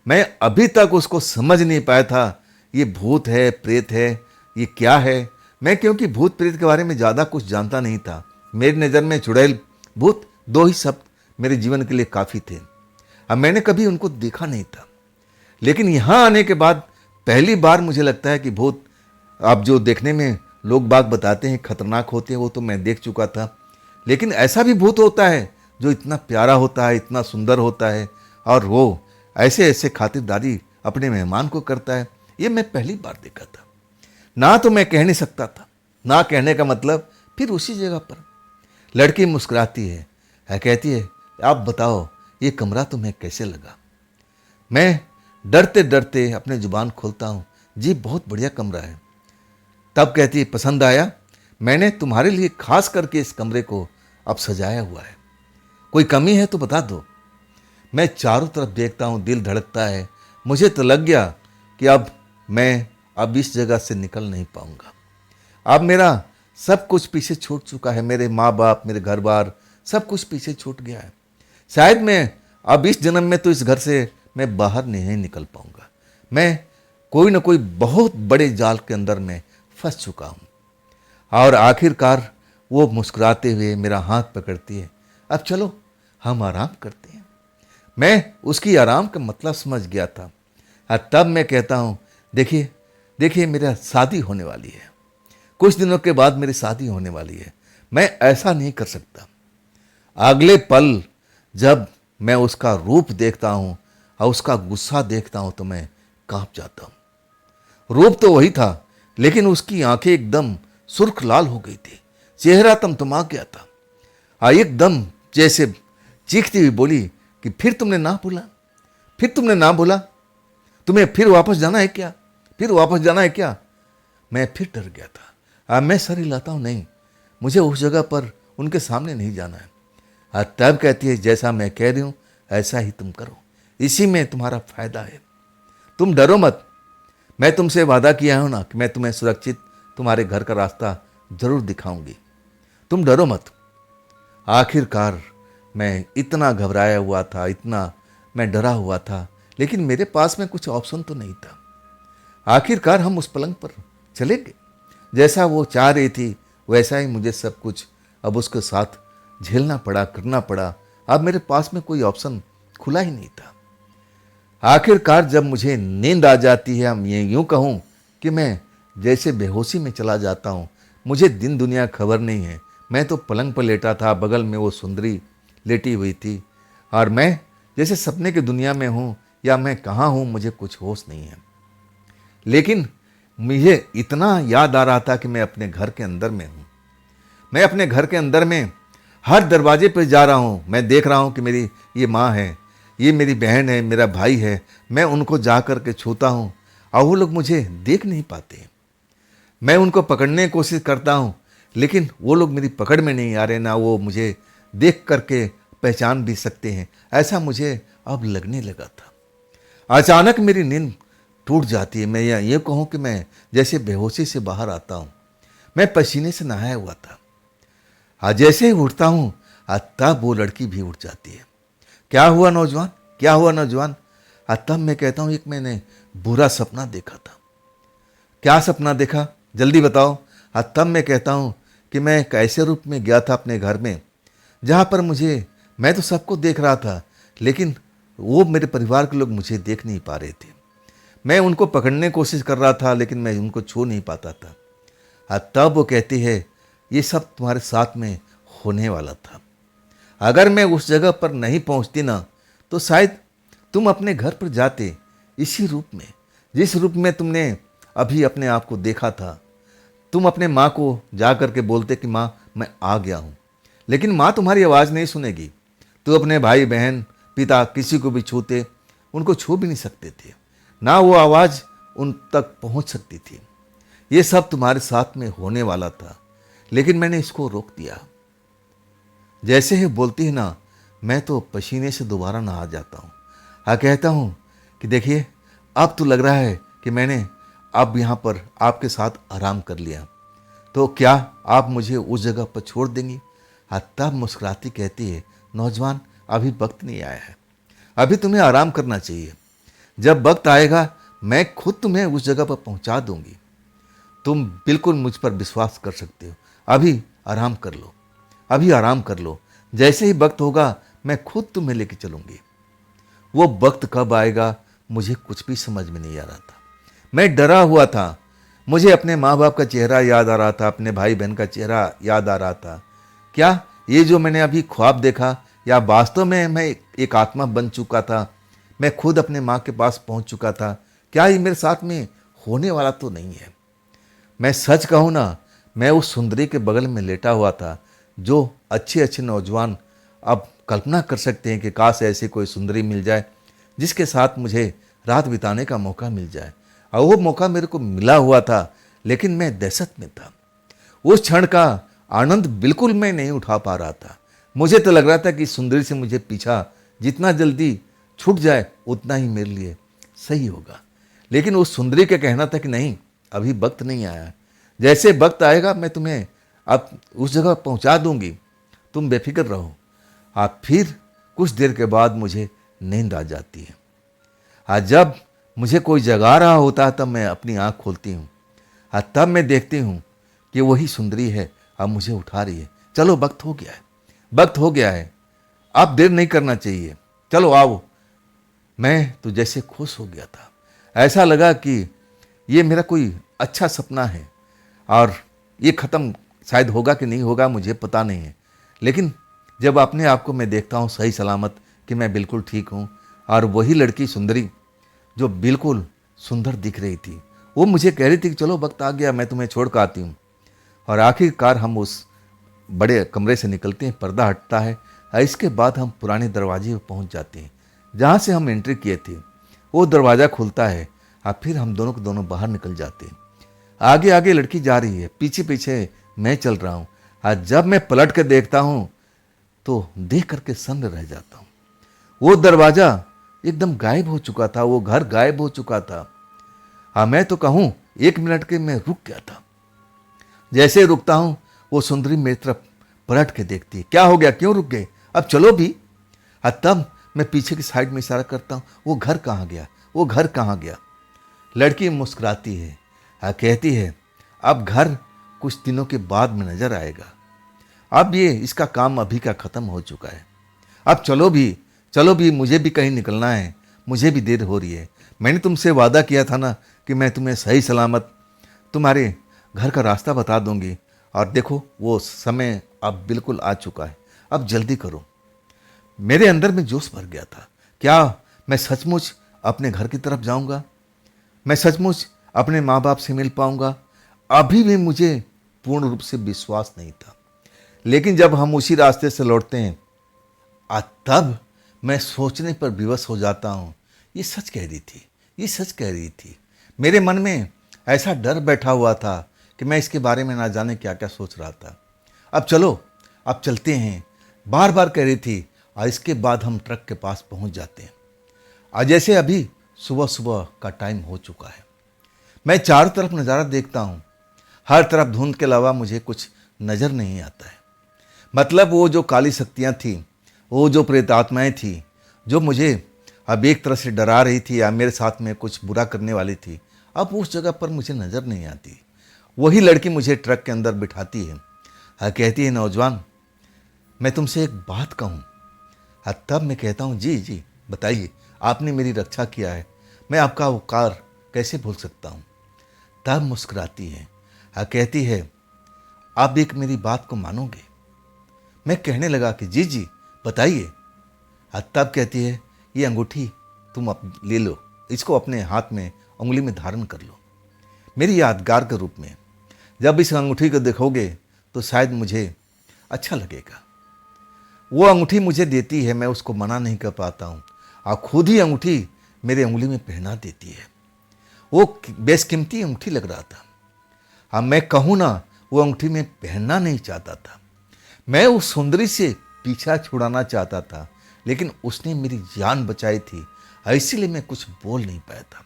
मैं अभी तक उसको समझ नहीं पाया था, ये भूत है, प्रेत है, ये क्या है। मैं क्योंकि भूत प्रेत के बारे में ज़्यादा कुछ जानता नहीं था। मेरी नज़र में चुड़ैल, भूत, दो ही शब्द मेरे जीवन के लिए काफ़ी थे। अब मैंने कभी उनको देखा नहीं था, लेकिन यहाँ आने के बाद पहली बार मुझे लगता है कि भूत, अब जो देखने में लोग बाग बताते हैं खतरनाक होते हैं, वो तो मैं देख चुका था। लेकिन ऐसा भी भूत होता है जो इतना प्यारा होता है, इतना सुंदर होता है, और वो ऐसे ऐसे खातिरदारी अपने मेहमान को करता है, ये मैं पहली बार देखा था। ना तो मैं कह नहीं सकता था, ना कहने का मतलब फिर उसी जगह पर। लड़की मुस्कुराती है, कहती है, आप बताओ, ये कमरा तुम्हें कैसे लगा? मैं डरते डरते अपने जुबान खोलता हूँ, जी बहुत बढ़िया कमरा है। तब कहती है, पसंद आया? मैंने तुम्हारे लिए खास करके इस कमरे को अब सजाया हुआ है, कोई कमी है तो बता दो। मैं चारों तरफ देखता हूँ, दिल धड़कता है। मुझे तो लग गया कि मैं इस जगह से निकल नहीं पाऊंगा। अब मेरा सब कुछ पीछे छूट चुका है। मेरे माँ बाप, मेरे घर बार, सब कुछ पीछे छूट गया है। शायद मैं अब इस जन्म में तो इस घर से मैं बाहर नहीं निकल पाऊंगा। मैं कोई ना कोई बहुत बड़े जाल के अंदर में फंस चुका हूँ। और आखिरकार वो मुस्कुराते हुए मेरा हाथ पकड़ती है, अब चलो हम आराम करते हैं। मैं उसकी आराम का मतलब समझ गया था। और तब मैं कहता हूँ, देखिए देखिए, मेरा शादी होने वाली है, कुछ दिनों के बाद मेरी शादी होने वाली है। मैं ऐसा नहीं कर सकता। अगले पल जब मैं उसका रूप देखता हूँ और उसका गुस्सा देखता हूँ, तो मैं कांप जाता हूँ। रूप तो वही था, लेकिन उसकी आंखें एकदम सुर्ख लाल हो गई थी, चेहरा तमतमा गया था। एकदम जैसे चीखती हुई बोली कि फिर तुमने ना बोला, फिर तुमने ना बोला, तुम्हें फिर वापस जाना है क्या, फिर वापस जाना है क्या? मैं फिर डर गया था। मैं सर हिलाता हूँ, नहीं, मुझे उस जगह पर उनके सामने नहीं जाना है। तब कहती है, जैसा मैं कह रही हूँ ऐसा ही तुम करो, इसी में तुम्हारा फायदा है। तुम डरो मत, मैं तुमसे वादा किया हूँ ना कि मैं तुम्हें सुरक्षित तुम्हारे घर का रास्ता जरूर दिखाऊंगी। तुम डरो मत। आखिरकार मैं इतना घबराया हुआ था, इतना मैं डरा हुआ था, लेकिन मेरे पास में कुछ ऑप्शन तो नहीं था। आखिरकार हम उस पलंग पर चले गए। जैसा वो चाह रही थी वैसा ही मुझे सब कुछ अब उसके साथ झेलना पड़ा, करना पड़ा। अब मेरे पास में कोई ऑप्शन खुला ही नहीं था। आखिरकार जब मुझे नींद आ जाती है, हम ये यूं कहूं कि मैं जैसे बेहोशी में चला जाता हूं। मुझे दिन दुनिया खबर नहीं है। मैं तो पलंग पर लेटा था, बगल में वो सुंदरी लेटी हुई थी और मैं जैसे सपने की दुनिया में हूं या मैं कहाँ हूं, मुझे कुछ होश नहीं है। लेकिन मुझे इतना याद आ रहा था कि मैं अपने घर के अंदर में हूं। मैं अपने घर के अंदर में हर दरवाजे पर जा रहा हूं। मैं देख रहा हूं कि मेरी ये माँ है, ये मेरी बहन है, मेरा भाई है। मैं उनको जा कर के छूता हूं और वो लोग मुझे देख नहीं पाते। मैं उनको पकड़ने की कोशिश करता हूं, लेकिन वो लोग मेरी पकड़ में नहीं आ रहे, ना वो मुझे देख करके पहचान भी सकते हैं। ऐसा मुझे अब लगने लगा था। अचानक मेरी नींद टूट जाती है। मैं ये कहूँ कि मैं जैसे बेहोशी से बाहर आता हूँ। मैं पसीने से नहाया हुआ था। आज जैसे ही उठता हूँ तब वो लड़की भी उठ जाती है। क्या हुआ नौजवान, क्या हुआ नौजवान? तब मैं कहता हूँ एक मैंने बुरा सपना देखा था। क्या सपना देखा, जल्दी बताओ। तब मैं कहता हूँ कि मैं एक ऐसे रूप में गया था अपने घर में जहाँ पर मैं तो सबको देख रहा था, लेकिन वो मेरे परिवार के लोग मुझे देख नहीं पा रहे थे। मैं उनको पकड़ने की कोशिश कर रहा था, लेकिन मैं उनको छू नहीं पाता था। तब वो कहती है ये सब तुम्हारे साथ में होने वाला था। अगर मैं उस जगह पर नहीं पहुंचती ना, तो शायद तुम अपने घर पर जाते इसी रूप में, जिस रूप में तुमने अभी अपने आप को देखा था। तुम अपने माँ को जा कर के बोलते कि माँ मैं आ गया हूँ, लेकिन माँ तुम्हारी आवाज़ नहीं सुनेगी। तो अपने भाई बहन पिता किसी को भी छूते, उनको छू भी नहीं सकते थे, ना वो आवाज़ उन तक पहुँच सकती थी। ये सब तुम्हारे साथ में होने वाला था, लेकिन मैंने इसको रोक दिया। जैसे ही बोलती है ना, मैं तो पसीने से दोबारा नहा जाता हूँ। कहता हूँ कि देखिए अब तो लग रहा है कि मैंने अब यहाँ पर आपके साथ आराम कर लिया, तो क्या आप मुझे उस जगह पर छोड़ देंगी? तब मुस्कुराती कहती है नौजवान अभी वक्त नहीं आया है, अभी तुम्हें आराम करना चाहिए। जब वक्त आएगा मैं खुद तुम्हें उस जगह पर पहुंचा दूंगी। तुम बिल्कुल मुझ पर विश्वास कर सकते हो। अभी आराम कर लो, अभी आराम कर लो। जैसे ही वक्त होगा मैं खुद तुम्हें लेके चलूंगी। वो वक्त कब आएगा मुझे कुछ भी समझ में नहीं आ रहा था। मैं डरा हुआ था। मुझे अपने माँ बाप का चेहरा याद आ रहा था, अपने भाई बहन का चेहरा याद आ रहा था। क्या ये जो मैंने अभी ख्वाब देखा, या वास्तव में मैं एक आत्मा बन चुका था? मैं खुद अपने माँ के पास पहुँच चुका था। क्या ये मेरे साथ में होने वाला तो नहीं है? मैं सच कहूँ ना, मैं उस सुंदरी के बगल में लेटा हुआ था। जो अच्छे अच्छे नौजवान अब कल्पना कर सकते हैं कि काश ऐसी कोई सुंदरी मिल जाए जिसके साथ मुझे रात बिताने का मौका मिल जाए। और वो मौका मेरे को मिला हुआ था, लेकिन मैं दहशत में था। उस क्षण का आनंद बिल्कुल मैं नहीं उठा पा रहा था। मुझे तो लग रहा था कि सुंदरी से मुझे पीछा जितना जल्दी छूट जाए उतना ही मेरे लिए सही होगा। लेकिन उस सुंदरी का कहना था कि नहीं, अभी वक्त नहीं आया, जैसे वक्त आएगा मैं तुम्हें अब उस जगह पहुंचा दूंगी, तुम बेफिक्र रहो। फिर कुछ देर के बाद मुझे नींद आ जाती है। जब मुझे कोई जगा रहा होता है तब मैं अपनी आँख खोलती हूँ। तब मैं देखती हूँ कि वही सुंदरी है, अब मुझे उठा रही है। चलो वक्त हो गया है, वक्त हो गया है, अब देर नहीं करना चाहिए, चलो आओ। मैं तो जैसे खुश हो गया था। ऐसा लगा कि ये मेरा कोई अच्छा सपना है और ये ख़त्म शायद होगा कि नहीं होगा मुझे पता नहीं है। लेकिन जब अपने आप को मैं देखता हूँ सही सलामत कि मैं बिल्कुल ठीक हूँ, और वही लड़की सुंदरी जो बिल्कुल सुंदर दिख रही थी, वो मुझे कह रही थी कि चलो वक्त आ गया, मैं तुम्हें छोड़ कर आती हूँ। और आखिरकार हम उस बड़े कमरे से निकलते हैं, पर्दा हटता है और इसके बाद हम पुराने दरवाजे पर पहुँच जाते हैं जहाँ से हम एंट्री किए थे। वो दरवाज़ा खुलता है और फिर हम दोनों के दोनों बाहर निकल जाते हैं। आगे आगे लड़की जा रही है, पीछे पीछे मैं चल रहा हूँ। आज जब मैं पलट कर देखता हूँ तो देख करके सन्न रह जाता हूँ। वो दरवाज़ा एकदम गायब हो चुका था, वो घर गायब हो चुका था। मैं तो कहूँ 1 मिनट के मैं रुक गया था। जैसे रुकता हूँ वो सुंदरी मेरी तरफ पलट के देखती है, क्या हो गया, क्यों रुक गए, अब चलो भी। तब मैं पीछे की साइड में इशारा करता हूँ, वो घर कहाँ गया, वो घर कहाँ गया। लड़की मुस्कुराती है, कहती है अब घर कुछ दिनों के बाद में नजर आएगा, अब ये इसका काम अभी का ख़त्म हो चुका है, अब चलो भी, चलो भी, मुझे भी कहीं निकलना है, मुझे भी देर हो रही है। मैंने तुमसे वादा किया था ना कि मैं तुम्हें सही सलामत तुम्हारे घर का रास्ता बता दूंगी, और देखो वो समय अब बिल्कुल आ चुका है, अब जल्दी करो। मेरे अंदर में जोश भर गया था, क्या मैं सचमुच अपने घर की तरफ जाऊंगा, मैं सचमुच अपने माँ बाप से मिल पाऊंगा। अभी भी मुझे पूर्ण रूप से विश्वास नहीं था, लेकिन जब हम उसी रास्ते से लौटते हैं तब मैं सोचने पर विवश हो जाता हूँ, ये सच कह रही थी, ये सच कह रही थी। मेरे मन में ऐसा डर बैठा हुआ था कि मैं इसके बारे में ना जाने क्या क्या सोच रहा था। अब चलो, अब चलते हैं, बार बार कह रही थी, और इसके बाद हम ट्रक के पास पहुंच जाते हैं। आज जैसे अभी सुबह सुबह का टाइम हो चुका है। मैं चारों तरफ नज़ारा देखता हूँ, हर तरफ धुंध के अलावा मुझे कुछ नज़र नहीं आता है। मतलब वो जो काली शक्तियाँ थी, वो जो प्रेतात्माएँ थी, जो मुझे अब एक तरह से डरा रही थी या मेरे साथ में कुछ बुरा करने वाली थी, अब उस जगह पर मुझे नज़र नहीं आती। वही लड़की मुझे ट्रक के अंदर बिठाती है, कहती है, नौजवान मैं तुमसे एक बात कहूँ। तब मैं कहता हूँ, जी जी बताइए, आपने मेरी रक्षा किया है, मैं आपका उपकार कैसे भूल सकता हूँ। तब मुस्कुराती है, कहती है, आप एक मेरी बात को मानोगे। मैं कहने लगा कि जी जी बताइए। तब कहती है, ये अंगूठी तुम ले लो, इसको अपने हाथ में उंगली में धारण कर लो, मेरी यादगार के रूप में। जब इस अंगूठी को देखोगे तो शायद मुझे अच्छा लगेगा। वो अंगूठी मुझे देती है, मैं उसको मना नहीं कर पाता हूँ, और खुद ही अंगूठी मेरे उंगली में पहना देती है। वो बेशकीमती अंगूठी लग रहा था। हाँ, मैं कहूँ ना, वो अंगूठी में पहनना नहीं चाहता था, मैं उस सुंदरी से पीछा छुड़ाना चाहता था, लेकिन उसने मेरी जान बचाई थी, इसीलिए मैं कुछ बोल नहीं पाया था।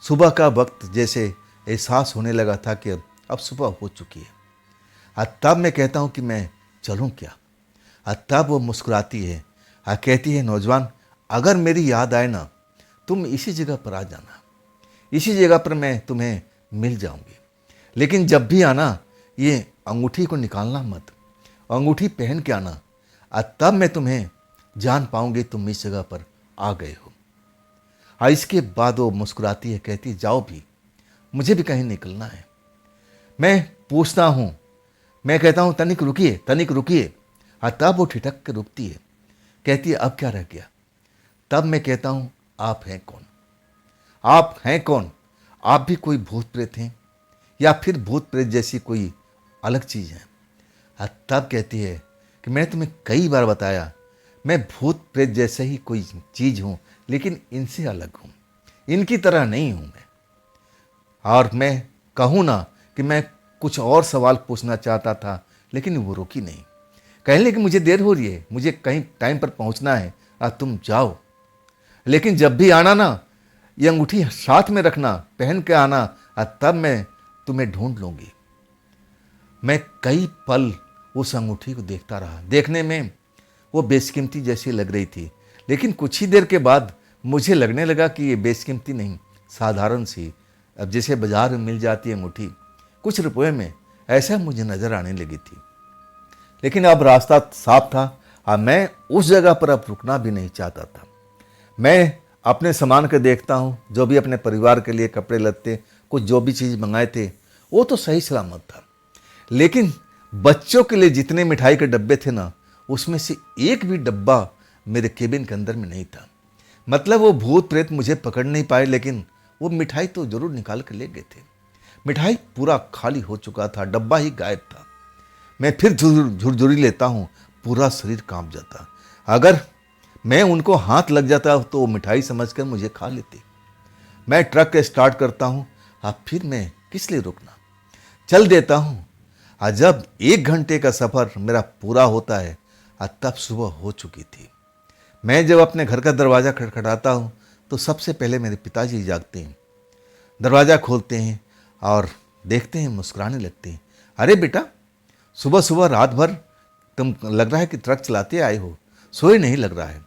सुबह का वक्त जैसे एहसास होने लगा था कि अब सुबह हो चुकी है। तब मैं कहता हूँ कि मैं चलूँ क्या। तब वो मुस्कुराती है, कहती है, नौजवान अगर मेरी याद आए ना, तुम इसी जगह पर आ जाना, इसी जगह पर मैं तुम्हें मिल जाऊंगी, लेकिन जब भी आना ये अंगूठी को निकालना मत, अंगूठी पहन के आना, तब मैं तुम्हें जान पाऊंगी तुम इस जगह पर आ गए हो। इसके बाद वो मुस्कुराती है, कहती है, जाओ भी, मुझे भी कहीं निकलना है। मैं पूछता हूँ, मैं कहता हूँ, तनिक रुकिए, तनिक रुकिए। तब वो ठिठक के रुकती है, कहती है, अब क्या रह गया। तब मैं कहता हूँ, आप हैं कौन, आप हैं कौन, आप भी कोई भूत प्रेत हैं या फिर भूत प्रेत जैसी कोई अलग चीज़ है। तब कहती है कि मैंने तुम्हें कई बार बताया, मैं भूत प्रेत जैसे ही कोई चीज़ हूँ, लेकिन इनसे अलग हूँ, इनकी तरह नहीं हूँ मैं। और मैं कहूँ ना कि मैं कुछ और सवाल पूछना चाहता था, लेकिन वो रुकी नहीं। कहने लगी, मुझे देर हो रही है, मुझे कहीं टाइम पर पहुँचना है, तुम जाओ, लेकिन जब भी आना ना, ये अंगूठी साथ में रखना, पहन के आना, तब मैं तुम्हें ढूंढ लूँगी। मैं कई पल उस अंगूठी को देखता रहा। देखने में वो बेशकीमती जैसी लग रही थी, लेकिन कुछ ही देर के बाद मुझे लगने लगा कि ये बेशकीमती नहीं, साधारण सी, अब जैसे बाजार में मिल जाती है अंगूठी कुछ रुपए में, ऐसा मुझे नज़र आने लगी थी। लेकिन अब रास्ता साफ था, मैं उस जगह पर अब रुकना भी नहीं चाहता था। मैं अपने सामान को देखता हूँ, जो भी अपने परिवार के लिए कपड़े लत्ते, कुछ जो भी चीज़ मंगाए थे, वो तो सही सलामत था, लेकिन बच्चों के लिए जितने मिठाई के डब्बे थे ना, उसमें से एक भी डब्बा मेरे केबिन के अंदर में नहीं था। मतलब वो भूत प्रेत मुझे पकड़ नहीं पाए, लेकिन वो मिठाई तो जरूर निकाल कर ले गए थे। मिठाई पूरा खाली हो चुका था, डब्बा ही गायब था। मैं फिर झुरझुरी लेता हूँ, पूरा शरीर कांप जाता। अगर मैं उनको हाथ लग जाता तो वो मिठाई समझकर मुझे खा लेते। मैं ट्रक स्टार्ट करता हूँ, फिर मैं किस लिए रुकना, चल देता हूँ। जब 1 घंटे का सफ़र मेरा पूरा होता है, तब सुबह हो चुकी थी। मैं जब अपने घर का दरवाज़ा खटखटाता हूँ तो सबसे पहले मेरे पिताजी जागते हैं, दरवाज़ा खोलते हैं और देखते हैं, मुस्कुराने लगते हैं। अरे बेटा, सुबह सुबह रात भर तुम लग रहा है कि ट्रक चलाते आए हो, सोए नहीं लग रहा है।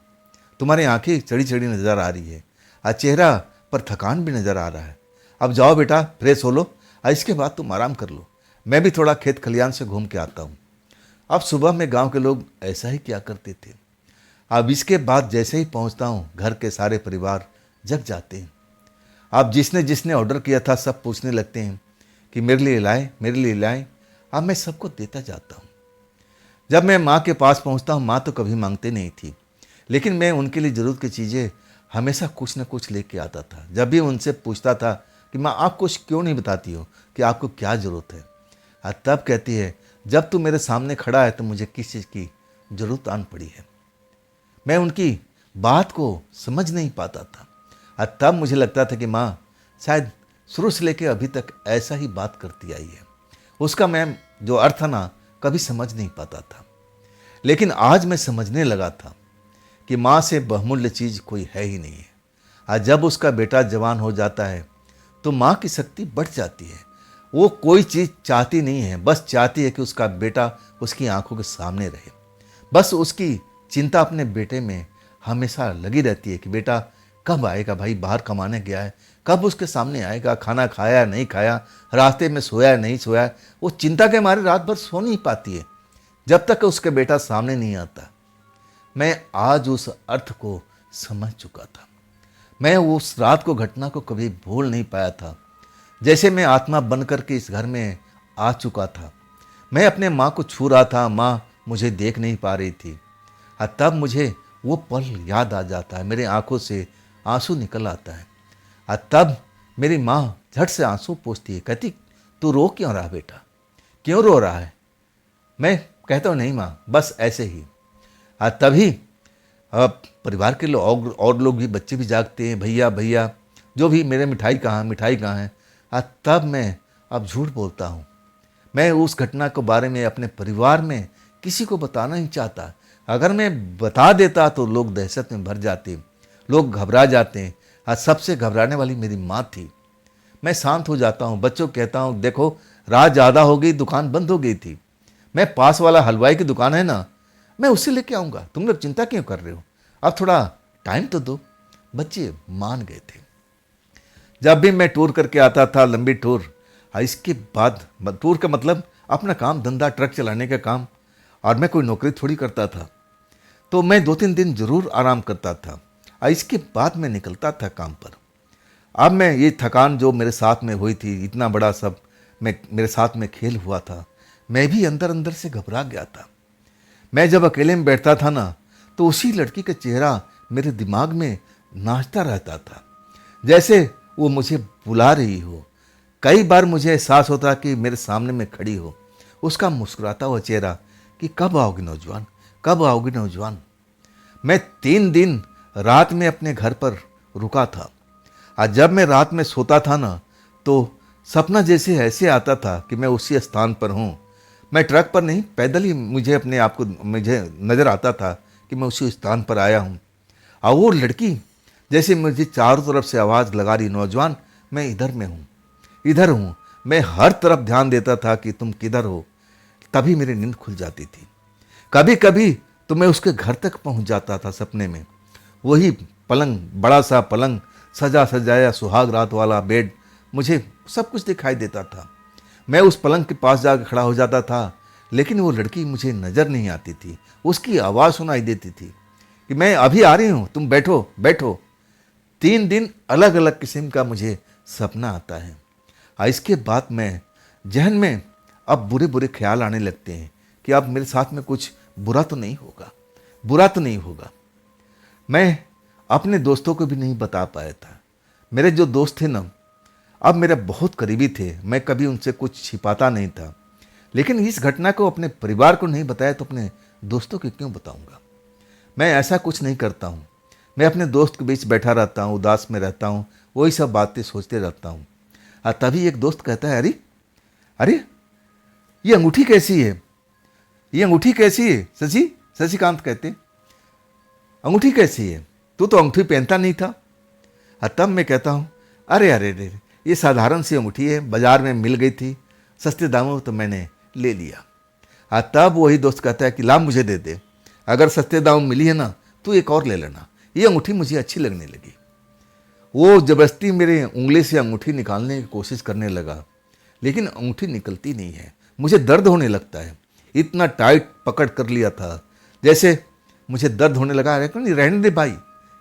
तुम्हारी आंखें चढ़ी चढ़ी नजर आ रही है और चेहरा पर थकान भी नजर आ रहा है। अब जाओ बेटा, फ्रेश हो लो और इसके बाद तुम आराम कर लो। मैं भी थोड़ा खेत खलियान से घूम के आता हूँ। अब सुबह में गांव के लोग ऐसा ही किया करते थे। अब इसके बाद जैसे ही पहुंचता हूँ, घर के सारे परिवार जग जाते हैं। अब जिसने जिसने ऑर्डर किया था सब पूछने लगते हैं कि मेरे लिए लाए, मेरे लिए लाए। अब मैं सबको देता जाता हूँ। जब मैं माँ के पास पहुँचता हूँ, माँ तो कभी मांगते नहीं थी, लेकिन मैं उनके लिए ज़रूरत की चीज़ें हमेशा कुछ न कुछ लेके आता था। जब भी उनसे पूछता था कि माँ आप कुछ क्यों नहीं बताती हो कि आपको क्या ज़रूरत है, और तब कहती है जब तू मेरे सामने खड़ा है तो मुझे किस चीज़ की ज़रूरत आन पड़ी है। मैं उनकी बात को समझ नहीं पाता था और तब मुझे लगता था कि माँ शायद शुरू से लेकर अभी तक ऐसा ही बात करती आई है। उसका मैं जो अर्थ ना कभी समझ नहीं पाता था, लेकिन आज मैं समझने लगा था कि माँ से बहुमूल्य चीज़ कोई है ही नहीं है। और जब उसका बेटा जवान हो जाता है तो माँ की शक्ति बढ़ जाती है। वो कोई चीज़ चाहती नहीं है, बस चाहती है कि उसका बेटा उसकी आंखों के सामने रहे। बस उसकी चिंता अपने बेटे में हमेशा लगी रहती है कि बेटा कब आएगा, भाई बाहर कमाने गया है, कब उसके सामने आएगा, खाना खाया नहीं खाया, रास्ते में सोया नहीं सोया। वो चिंता के मारे रात भर सो नहीं पाती है जब तक उसका बेटा सामने नहीं आता। मैं आज उस अर्थ को समझ चुका था। मैं उस रात को घटना को कभी भूल नहीं पाया था। जैसे मैं आत्मा बन करके इस घर में आ चुका था। मैं अपने माँ को छू रहा था, माँ मुझे देख नहीं पा रही थी। और तब मुझे वो पल याद आ जाता है, मेरे आंखों से आंसू निकल आता है। और तब मेरी माँ झट से आंसू पोंछती है, कहती तू रो क्यों रहा बेटा, क्यों रो रहा है। मैं कहता हूँ नहीं माँ, बस ऐसे ही। और तभी अब परिवार के लोग और लोग भी, बच्चे भी जागते हैं, भैया भैया जो भी, मेरे मिठाई कहाँ, मिठाई कहाँ है। और तब मैं अब झूठ बोलता हूँ। मैं उस घटना के बारे में अपने परिवार में किसी को बताना नहीं चाहता। अगर मैं बता देता तो लोग दहशत में भर जाते, लोग घबरा जाते हैं। और सबसे घबराने वाली मेरी माँ थी। मैं शांत हो जाता हूँ, बच्चों को कहता हूँ देखो रात ज़्यादा हो गई, दुकान बंद हो गई थी, मैं पास वाला हलवाई की दुकान है ना, मैं उससे लेके आऊँगा, तुम लोग चिंता क्यों कर रहे हो, अब थोड़ा टाइम तो दो। बच्चे मान गए थे। जब भी मैं टूर करके आता था, लंबी टूर, इसके बाद टूर का मतलब अपना काम धंधा, ट्रक चलाने का काम, और मैं कोई नौकरी थोड़ी करता था, तो मैं 2-3 दिन जरूर आराम करता था और इसके बाद मैं निकलता था काम पर। अब मैं ये थकान जो मेरे साथ में हुई थी, इतना बड़ा सब मेरे साथ में खेल हुआ था, मैं भी अंदर अंदर से घबरा गया था। मैं जब अकेले में बैठता था ना, तो उसी लड़की का चेहरा मेरे दिमाग में नाचता रहता था, जैसे वो मुझे बुला रही हो। कई बार मुझे एहसास होता कि मेरे सामने में खड़ी हो, उसका मुस्कुराता हुआ चेहरा कि कब आओगी नौजवान, कब आओगी नौजवान। मैं 3 दिन रात में अपने घर पर रुका था। आज जब मैं रात में सोता था ना, तो सपना जैसे ऐसे आता था कि मैं उसी स्थान पर हूँ। मैं ट्रक पर नहीं, पैदल ही मुझे अपने आप को मुझे नज़र आता था कि मैं उसी स्थान पर आया हूँ। और वो लड़की जैसे मुझे चारों तरफ से आवाज़ लगा रही, नौजवान मैं इधर में हूँ, इधर हूँ। मैं हर तरफ ध्यान देता था कि तुम किधर हो, तभी मेरी नींद खुल जाती थी। कभी कभी तो मैं उसके घर तक पहुँच जाता था सपने में। वही पलंग, बड़ा सा पलंग, सजा सजाया सुहाग रात वाला बेड, मुझे सब कुछ दिखाई देता था। मैं उस पलंग के पास जाकर खड़ा हो जाता था, लेकिन वो लड़की मुझे नज़र नहीं आती थी। उसकी आवाज़ सुनाई देती थी कि मैं अभी आ रही हूँ, तुम बैठो बैठो। 3 दिन अलग अलग किस्म का मुझे सपना आता है। और इसके बाद मैं जहन में अब बुरे बुरे ख्याल आने लगते हैं कि अब मेरे साथ में कुछ बुरा तो नहीं होगा, बुरा तो नहीं होगा। मैं अपने दोस्तों को भी नहीं बता पाया था। मेरे जो दोस्त थे ना, अब मेरे बहुत करीबी थे, मैं कभी उनसे कुछ छिपाता नहीं था। लेकिन इस घटना को अपने परिवार को नहीं बताया तो अपने दोस्तों को क्यों बताऊंगा। मैं ऐसा कुछ नहीं करता हूँ। मैं अपने दोस्त के बीच बैठा रहता हूँ, उदास में रहता हूँ, वही सब बातें सोचते रहता हूँ। और तभी एक दोस्त कहता है, अरे अरे ये अंगूठी कैसी है, ये अंगूठी कैसी है शशिकांत कहते, अंगूठी कैसी है, तू तो अंगूठी पहनता नहीं था। और तब मैं कहता हूँ, अरे अरे अरे, ये साधारण सी अंगूठी है, बाजार में मिल गई थी, सस्ते दामों तो मैंने ले लिया। तब वही दोस्त कहता है कि ला मुझे दे दे, अगर सस्ते दाम मिली है ना तो एक और ले लेना, ये अंगूठी मुझे अच्छी लगने लगी। वो जबरदस्ती मेरे उंगली से अंगूठी निकालने की कोशिश करने लगा, लेकिन अंगूठी निकलती नहीं है। मुझे दर्द होने लगता है, इतना टाइट पकड़ कर लिया था, जैसे मुझे दर्द होने लगा। अरे नहीं, रहने दे भाई,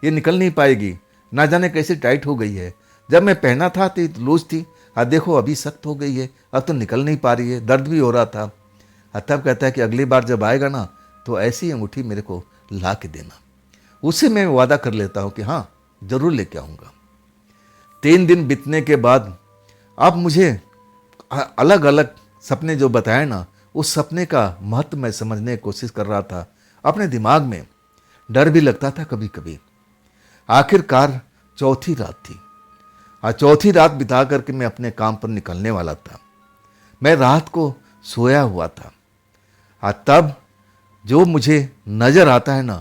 ये निकल नहीं पाएगी, ना जाने कैसे टाइट हो गई है। जब मैं पहना था तो लूज थी, देखो अभी सख्त हो गई है, अब तो निकल नहीं पा रही है, दर्द भी हो रहा था। तब कहता है कि अगली बार जब आएगा ना तो ऐसी अंगूठी मेरे को ला के देना। उससे मैं वादा कर लेता हूँ कि हाँ जरूर लेके आऊँगा। 3 दिन बीतने के बाद अब मुझे अलग अलग सपने जो बताए ना, उस सपने का महत्व मैं समझने की कोशिश कर रहा था अपने दिमाग में। डर भी लगता था कभी कभी। आखिरकार चौथी रात थी, चौथी रात बिता करके मैं अपने काम पर निकलने वाला था। मैं रात को सोया हुआ था, तब जो मुझे नज़र आता है ना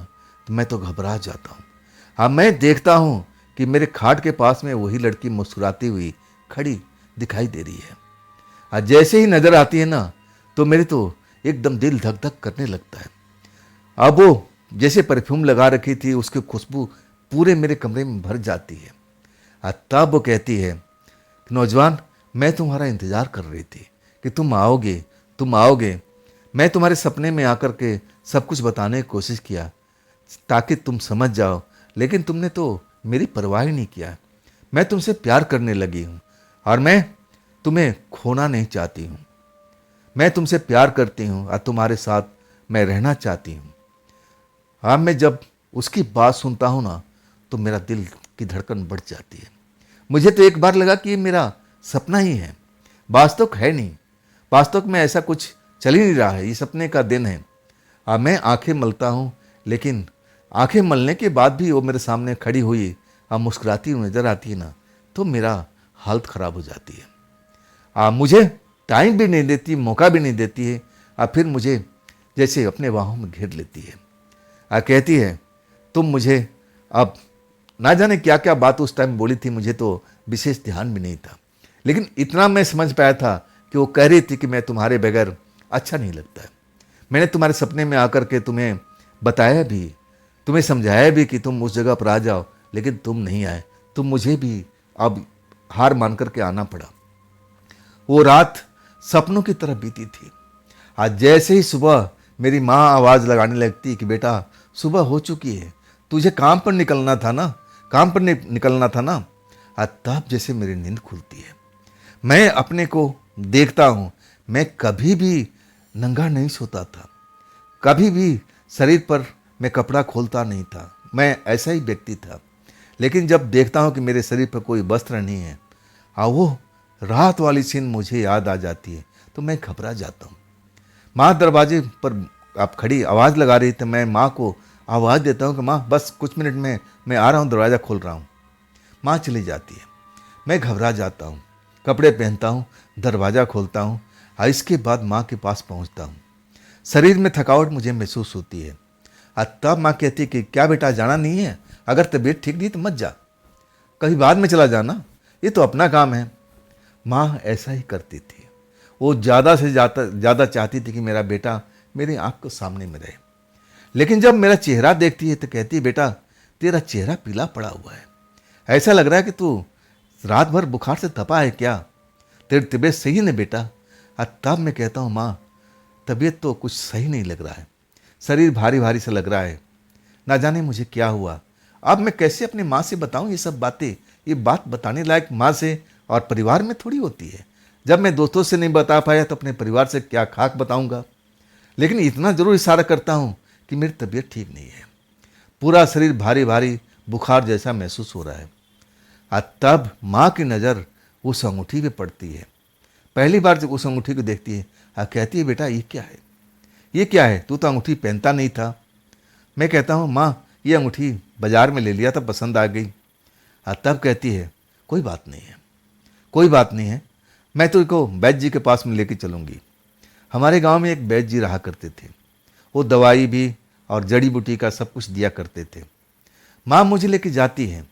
तो मैं तो घबरा जाता हूँ। मैं देखता हूँ कि मेरे खाट के पास में वही लड़की मुस्कुराती हुई खड़ी दिखाई दे रही है। जैसे ही नज़र आती है ना तो मेरे तो एकदम दिल धक धक करने लगता है। अब वो जैसे परफ्यूम लगा रखी थी, उसकी खुशबू पूरे मेरे कमरे में भर जाती है। तब वो कहती है कि नौजवान, मैं तुम्हारा इंतज़ार कर रही थी कि तुम आओगे, तुम आओगे। मैं तुम्हारे सपने में आकर के सब कुछ बताने की कोशिश किया ताकि तुम समझ जाओ, लेकिन तुमने तो मेरी परवाह ही नहीं किया। मैं तुमसे प्यार करने लगी हूँ और मैं तुम्हें खोना नहीं चाहती हूँ। मैं तुमसे प्यार करती हूँ और तुम्हारे साथ मैं रहना चाहती हूँ। मैं जब उसकी बात सुनता हूँ ना तो मेरा दिल की धड़कन बढ़ जाती है। मुझे तो एक बार लगा कि ये मेरा सपना ही है, वास्तव है नहीं। वास्तव में ऐसा कुछ चल ही नहीं रहा है, ये सपने का दिन है। मैं आंखें मलता हूँ, लेकिन आंखें मलने के बाद भी वो मेरे सामने खड़ी हुई मुस्कुराती हुई नजर आती है ना तो मेरा हालत ख़राब हो जाती है। मुझे टाइम भी नहीं देती, मौका भी नहीं देती है। फिर मुझे जैसे अपने बाहों में घेर लेती है। कहती है तुम मुझे, अब ना जाने क्या क्या बात उस टाइम बोली थी, मुझे तो विशेष ध्यान भी नहीं था, लेकिन इतना मैं समझ पाया था कि वो कह रही थी कि मैं तुम्हारे बगैर अच्छा नहीं लगता है। मैंने तुम्हारे सपने में आकर के तुम्हें बताया भी, तुम्हें समझाया भी कि तुम उस जगह पर आ जाओ, लेकिन तुम नहीं आए। तुम मुझे भी अब हार मान करके आना पड़ा। वो रात सपनों की तरह बीती थी। आज जैसे ही सुबह मेरी माँ आवाज़ लगाने लगती कि बेटा सुबह हो चुकी है, तुझे काम पर निकलना था ना, काम पर निकलना था ना। तब जैसे मेरी नींद खुलती है। मैं अपने को देखता हूँ, मैं कभी भी नंगा नहीं सोता था, कभी भी शरीर पर मैं कपड़ा खोलता नहीं था, मैं ऐसा ही व्यक्ति था। लेकिन जब देखता हूँ कि मेरे शरीर पर कोई वस्त्र नहीं है, वो रात वाली सीन मुझे याद आ जाती है तो मैं घबरा जाता हूँ। माँ दरवाजे पर आप खड़ी आवाज़ लगा रही थी, मैं माँ को आवाज़ देता हूँ कि माँ बस कुछ मिनट में मैं आ रहा हूँ, दरवाज़ा खोल रहा हूँ। माँ चली जाती है। मैं घबरा जाता हूँ, कपड़े पहनता हूँ, दरवाज़ा खोलता हूँ। इसके बाद माँ के पास पहुँचता हूँ। शरीर में थकावट मुझे महसूस होती है। तब माँ कहती है कि क्या बेटा जाना नहीं है, अगर तबीयत ठीक नहीं तो मत जा, कभी बाद में चला जाना, ये तो अपना काम है। माँ ऐसा ही करती थी। वो ज़्यादा से ज़्यादा चाहती थी कि मेरा बेटा मेरे आँख के सामने में रहे। लेकिन जब मेरा चेहरा देखती है तो कहती है बेटा तेरा चेहरा पीला पड़ा हुआ है, ऐसा लग रहा है कि तू रात भर बुखार से तपा है क्या, तेरी तबीयत सही नहीं बेटा। तब मैं कहता हूँ माँ तबीयत तो कुछ सही नहीं लग रहा है, शरीर भारी भारी सा लग रहा है, ना जाने मुझे क्या हुआ। अब मैं कैसे अपनी माँ से बताऊँ ये सब बातें। ये बात बताने लायक माँ से और परिवार में थोड़ी होती है। जब मैं दोस्तों से नहीं बता पाया तो अपने परिवार से क्या खाक बताऊँगा। लेकिन इतना ज़रूर इशारा करता हूँ कि मेरी तबीयत ठीक नहीं है, पूरा शरीर भारी भारी बुखार जैसा महसूस हो रहा है। तब माँ की नज़र उस अंगूठी पे पड़ती है। पहली बार जब उस अंगूठी को देखती है, कहती है बेटा ये क्या है, ये क्या है, तू तो अंगूठी पहनता नहीं था। मैं कहता हूँ माँ ये अंगूठी बाज़ार में ले लिया था, पसंद आ गई। तब कहती है कोई बात नहीं है, कोई बात नहीं है, मैं तो इसको वैद्य जी के पास में लेके चलूँगी। हमारे गांव में एक वैद्य जी रहा करते थे, वो दवाई भी और जड़ी बूटी का सब कुछ दिया करते थे। माँ मुझे लेके जाती है।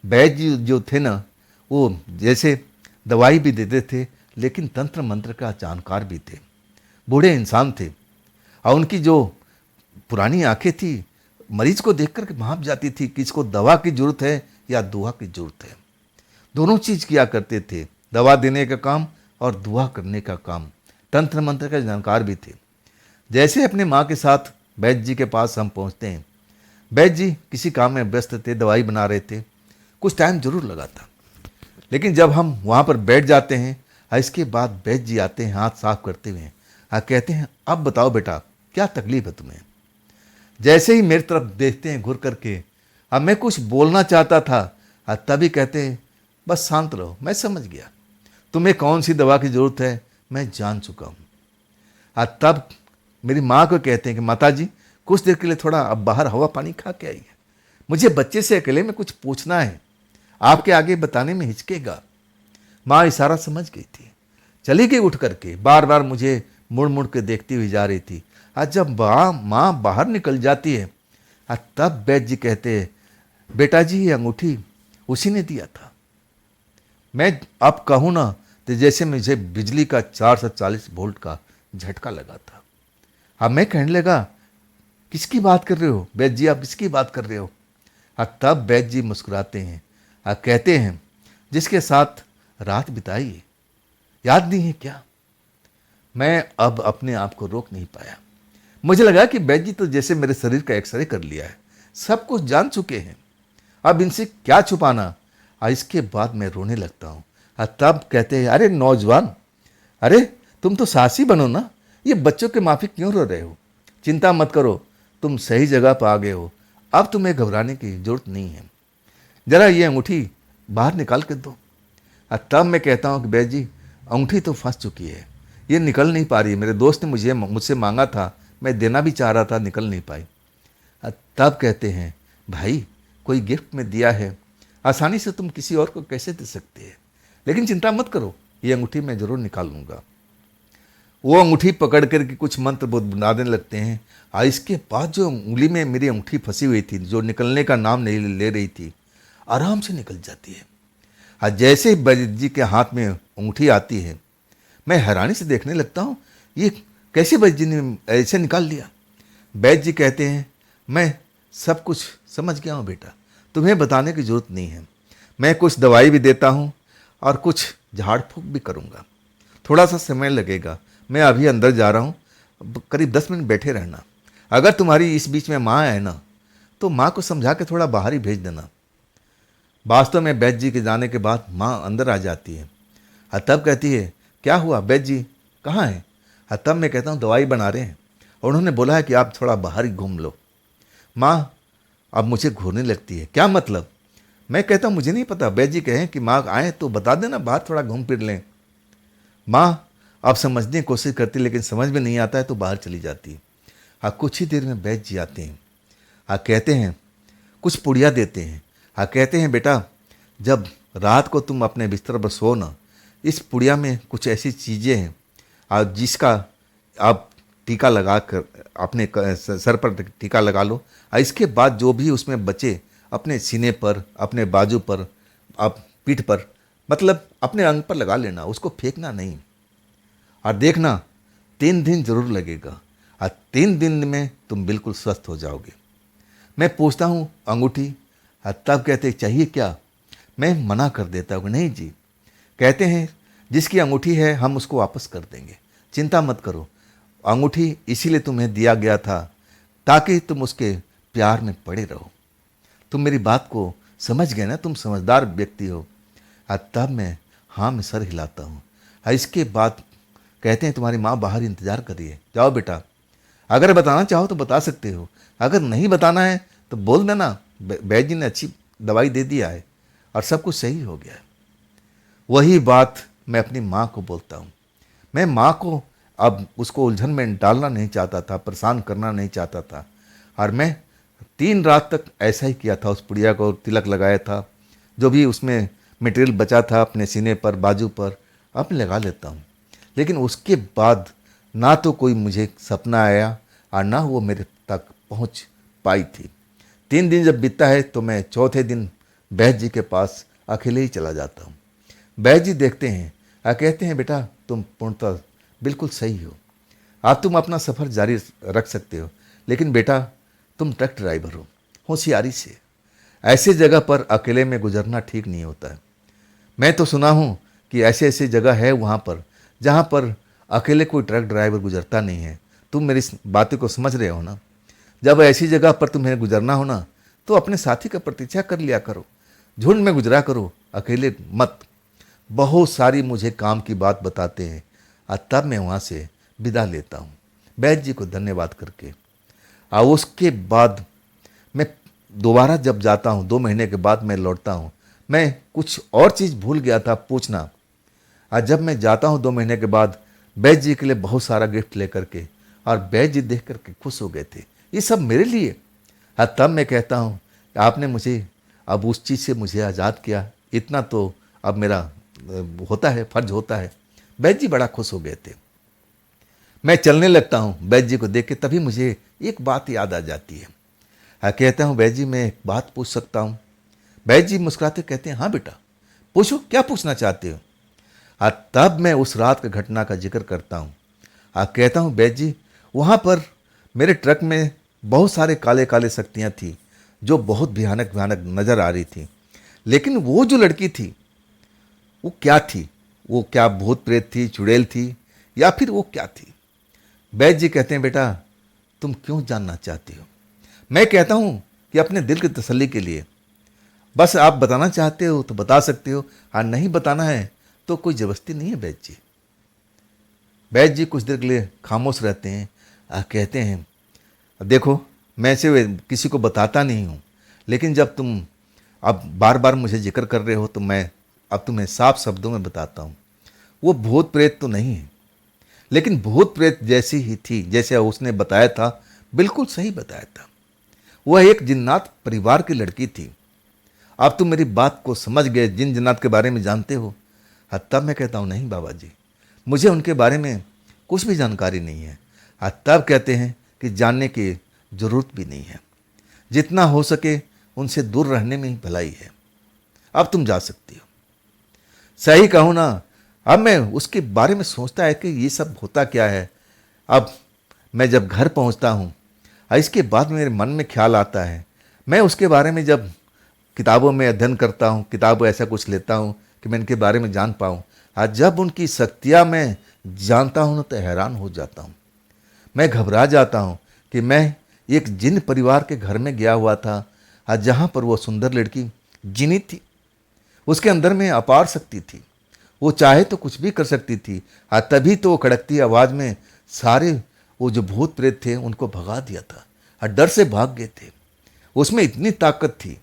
वैद्य जी जो थे ना, वो जैसे दवाई भी देते थे, लेकिन तंत्र मंत्र का जानकार भी थे, बूढ़े इंसान थे। और उनकी जो पुरानी आंखें थी मरीज को देख कर के भाप जाती थी कि इसको दवा की जरूरत है या दुआ की जरूरत है। दोनों चीज किया करते थे, दवा देने का काम और दुआ करने का काम। तंत्र मंत्र के जानकार भी थे। जैसे अपने माँ के साथ वैद्य जी के पास हम पहुँचते हैं, वैद्य जी किसी काम में व्यस्त थे, दवाई बना रहे थे। कुछ टाइम जरूर लगा था, लेकिन जब हम वहाँ पर बैठ जाते हैं और इसके बाद वैद्य जी आते हैं हाथ साफ करते हुए और कहते हैं अब बताओ बेटा क्या तकलीफ है तुम्हें। जैसे ही मेरी तरफ देखते हैं घुर करके, अब मैं कुछ बोलना चाहता था और तभी कहते हैं बस शांत रहो, मैं समझ गया तुम्हें कौन सी दवा की जरूरत है, मैं जान चुका हूँ। और तब मेरी माँ को कहते हैं कि माता जी कुछ देर के लिए थोड़ा अब बाहर हवा पानी खा के आइए, मुझे बच्चे से अकेले में कुछ पूछना है, आपके आगे बताने में हिचकेगा। माँ इशारा समझ गई थी, चली गई उठ करके, बार बार मुझे मुड़ मुड़ के देखती हुई जा रही थी। आज जब माँ बाहर निकल जाती है तब वैद्य जी कहते हैं बेटा जी ये अंगूठी उसी ने दिया था। मैं अब कहूँ ना तो जैसे मुझे बिजली का 440 वोल्ट का झटका लगा था। अब मैं कहने लगा किसकी बात कर रहे हो वैद्य जी, आप किसकी बात कर रहे हो। तब वैद्य जी मुस्कुराते हैं और कहते हैं जिसके साथ रात बिताई है, याद नहीं है क्या। मैं अब अपने आप को रोक नहीं पाया। मुझे लगा कि वैद्य जी तो जैसे मेरे शरीर का एक्सरे कर लिया है, सब कुछ जान चुके हैं, अब इनसे क्या छुपाना। और इसके बाद मैं रोने लगता हूँ। तब कहते हैं अरे नौजवान, अरे तुम तो साहसी बनो ना, ये बच्चों के माफिक क्यों रो रहे हो। चिंता मत करो, तुम सही जगह पर आ गए हो, अब तुम्हें घबराने की जरूरत नहीं है। जरा ये अंगूठी बाहर निकाल के दो। तब मैं कहता हूँ कि वैद्य जी अंगूठी तो फंस चुकी है, ये निकल नहीं पा रही। मेरे दोस्त ने मुझसे मांगा था, मैं देना भी चाह रहा था, निकल नहीं पाई। तब कहते हैं भाई कोई गिफ्ट में दिया है, आसानी से तुम किसी और को कैसे दे सकते हैं, लेकिन चिंता मत करो, ये अंगूठी मैं जरूर निकालूंगा। वो अंगूठी पकड़ करके कुछ मंत्र बुनाने लगते हैं। और इसके बाद जो उंगली में मेरी अंगूठी फंसी हुई थी, जो निकलने का नाम नहीं ले रही थी, आराम से निकल जाती है। और जैसे ही वैद्य जी के हाथ में अंगूठी आती है, मैं हैरानी से देखने लगता हूँ ये कैसे वैद्य जी ने ऐसे निकाल लिया। वैद्य जी कहते हैं मैं सब कुछ समझ गया हूँ बेटा, तुम्हें बताने की जरूरत नहीं है। मैं कुछ दवाई भी देता हूँ और कुछ झाड़ फूँक भी करूँगा, थोड़ा सा समय लगेगा, मैं अभी अंदर जा रहा हूँ, करीब 10 मिनट बैठे रहना। अगर तुम्हारी इस बीच में माँ है ना तो माँ को समझा के थोड़ा बाहर ही भेज देना। वास्तव में वैद्य जी के जाने के बाद माँ अंदर आ जाती है। तब कहती है क्या हुआ वैद्य जी कहाँ हैं। तब मैं कहता हूँ दवाई बना रहे हैं और उन्होंने बोला है कि आप थोड़ा बाहर ही घूम लो। माँ अब मुझे घूरने लगती है, क्या मतलब। मैं कहता हूँ मुझे नहीं पता, वैद्य जी कहें कि माँ आए तो बता देना, बाहर थोड़ा घूम फिर लें। माँ अब समझने की कोशिश करती लेकिन समझ में नहीं आता है तो बाहर चली जाती है। कुछ ही देर में वैद्य जी आते हैं। कहते हैं कुछ पुड़िया देते हैं। कहते हैं बेटा जब रात को तुम अपने बिस्तर पर सो ना, इस पुड़िया में कुछ ऐसी चीज़ें हैं जिसका आप टीका लगा कर अपने सर पर टीका लगा लो। इसके बाद जो भी उसमें बचे अपने सीने पर, अपने बाजू पर, आप पीठ पर, मतलब अपने अंग पर लगा लेना, उसको फेंकना नहीं। और देखना 3 दिन जरूर लगेगा और 3 दिन में तुम बिल्कुल स्वस्थ हो जाओगे। मैं पूछता हूँ अंगूठी, तब कहते चाहिए क्या। मैं मना कर देता हूँ नहीं जी। कहते हैं जिसकी अंगूठी है हम उसको वापस कर देंगे, चिंता मत करो। अंगूठी इसीलिए तुम्हें दिया गया था ताकि तुम उसके प्यार में पड़े रहो। तुम मेरी बात को समझ गए ना, तुम समझदार व्यक्ति हो। तब मैं हाँ में सर हिलाता हूँ। इसके बाद कहते हैं तुम्हारी माँ बाहर इंतजार कर रही है, जाओ बेटा, अगर बताना चाहो तो बता सकते हो, अगर नहीं बताना है तो बोल देना, वैद्य जी ने अच्छी दवाई दे दिया है और सब कुछ सही हो गया है। वही बात मैं अपनी माँ को बोलता हूँ। मैं माँ को अब उसको उलझन में डालना नहीं चाहता था, परेशान करना नहीं चाहता था। और मैं 3 रात तक ऐसा ही किया था, उस पुड़िया को तिलक लगाया था, जो भी उसमें मटेरियल बचा था अपने सीने पर, बाजू पर, अब लगा लेता हूँ। लेकिन उसके बाद ना तो कोई मुझे सपना आया और ना वो मेरे तक पहुँच पाई थी। 3 दिन जब बीतता है तो मैं चौथे दिन वैद्य जी के पास अकेले ही चला जाता हूँ। वैद्य जी देखते हैं और कहते हैं बेटा तुम पूर्णतः बिल्कुल सही हो, आज तुम अपना सफ़र जारी रख सकते हो, लेकिन बेटा तुम ट्रक ड्राइवर हो, होशियारी से ऐसे जगह पर अकेले में गुजरना ठीक नहीं होता है। मैं तो सुना हूँ कि ऐसे ऐसे जगह है वहाँ पर जहाँ पर अकेले कोई ट्रक ड्राइवर गुजरता नहीं है। तुम मेरी इस बातों को समझ रहे हो ना। जब ऐसी जगह पर तुम्हें गुजरना हो ना, तो अपने साथी का प्रतीक्षा कर लिया करो, झुंड में गुजरा करो, अकेले मत। बहुत सारी मुझे काम की बात बताते हैं और तब मैं वहाँ से विदा लेता हूँ वैद्य जी को धन्यवाद करके। और उसके बाद मैं दोबारा जब जाता हूँ, 2 महीने के बाद मैं लौटता हूँ। मैं कुछ और चीज़ भूल गया था पूछना। आज जब मैं जाता हूँ 2 महीने के बाद वैद्य जी के लिए बहुत सारा गिफ्ट लेकर के, और वैद्य जी देख करके खुश हो गए थे, ये सब मेरे लिए। और तब मैं कहता हूँ आपने मुझे अब उस चीज़ से मुझे आज़ाद किया, इतना तो अब मेरा होता है, फर्ज होता है। वैद्य जी बड़ा खुश हो गए थे। मैं चलने लगता हूँ वैद्य जी को देख के, तभी मुझे एक बात याद आ जाती है। कहता हूँ वैद्य जी मैं एक बात पूछ सकता हूँ? वैद्य जी मुस्कुराते कहते हैं हाँ बेटा पूछो, क्या पूछना चाहते हो? तब मैं उस रात की घटना का जिक्र करता हूँ। कहता हूँ वैद्य जी वहाँ पर मेरे ट्रक में बहुत सारे काले काले शक्तियाँ थी जो बहुत भयानक भयानक नज़र आ रही थी, लेकिन वो जो लड़की थी वो क्या थी? वो क्या भूत प्रेत थी, चुड़ैल थी, या फिर वो क्या थी? वैद्य जी कहते हैं बेटा तुम क्यों जानना चाहते हो? मैं कहता हूँ कि अपने दिल की तसल्ली के लिए, बस आप बताना चाहते हो तो बता सकते हो, और नहीं बताना है तो कोई जबरदस्ती नहीं है। वैद्य जी वैद्य जी कुछ देर के लिए खामोश रहते हैं, कहते हैं देखो मैं ऐसे किसी को बताता नहीं हूँ, लेकिन जब तुम अब बार बार मुझे जिक्र कर रहे हो तो मैं अब तुम्हें साफ शब्दों में बताता हूँ। वो भूत प्रेत तो नहीं है, लेकिन भूत प्रेत जैसी ही थी जैसे उसने बताया था, बिल्कुल सही बताया था। वह एक जिन्नात परिवार की लड़की थी। अब तुम मेरी बात को समझ गए, जिन जिन्नात के बारे में जानते हो। तब मैं कहता हूँ नहीं बाबा जी, मुझे उनके बारे में कुछ भी जानकारी नहीं है। तब कहते हैं कि जानने की ज़रूरत भी नहीं है, जितना हो सके उनसे दूर रहने में ही भलाई है। अब तुम जा सकती हो। सही कहूँ ना, अब मैं उसके बारे में सोचता है कि ये सब होता क्या है। अब मैं जब घर पहुँचता हूँ, इसके बाद मेरे मन में ख्याल आता है, मैं उसके बारे में जब किताबों में अध्ययन करता हूँ, किताबों ऐसा कुछ लेता हूँ कि मैं इनके बारे में जान पाऊँ। आज जब उनकी शक्तियाँ मैं जानता हूँ तो हैरान हो जाता हूँ। मैं घबरा जाता हूँ कि मैं एक जिन परिवार के घर में गया हुआ था, आज जहाँ पर वो सुंदर लड़की जिनी थी, उसके अंदर में अपार शक्ति थी, वो चाहे तो कुछ भी कर सकती थी। तभी तो वो कड़कती आवाज़ में सारे वो जो भूत प्रेत थे उनको भगा दिया था, और डर से भाग गए थे। उसमें इतनी ताकत थी,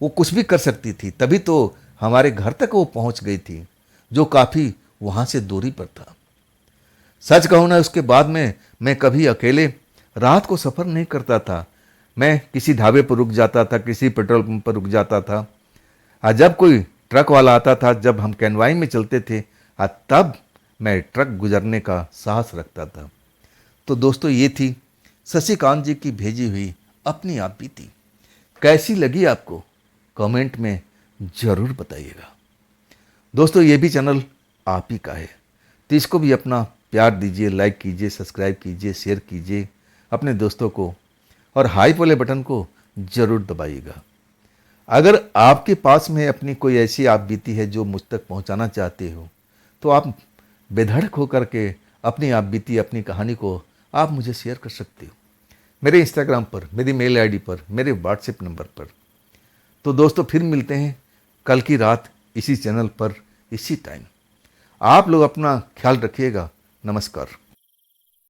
वो कुछ भी कर सकती थी, तभी तो हमारे घर तक वो पहुंच गई थी, जो काफ़ी वहाँ से दूरी पर था। सच कहूँ ना, उसके बाद में मैं कभी अकेले रात को सफ़र नहीं करता था। मैं किसी ढाबे पर रुक जाता था, किसी पेट्रोल पंप पर रुक जाता था, और जब कोई ट्रक वाला आता था, जब हम कैनवाई में चलते थे, तब मैं ट्रक गुजरने का साहस रखता था। तो दोस्तों ये थी शशिकांत जी की भेजी हुई अपनी आप बीती। कैसी लगी आपको कमेंट में ज़रूर बताइएगा। दोस्तों ये भी चैनल आप ही का है, तो इसको भी अपना प्यार दीजिए, लाइक कीजिए, सब्सक्राइब कीजिए, शेयर कीजिए अपने दोस्तों को, और हाइप वाले बटन को ज़रूर दबाइएगा। अगर आपके पास में अपनी कोई ऐसी आप बीती है जो मुझ तक पहुंचाना चाहते हो, तो आप बेधड़क होकर के अपनी आप बीती, अपनी कहानी को आप मुझे शेयर कर सकते हो, मेरे इंस्टाग्राम पर, मेरी मेल आईडी पर, मेरे व्हाट्सएप नंबर पर। तो दोस्तों फिर मिलते हैं कल की रात इसी चैनल पर, इसी टाइम। आप लोग अपना ख्याल रखिएगा। नमस्कार।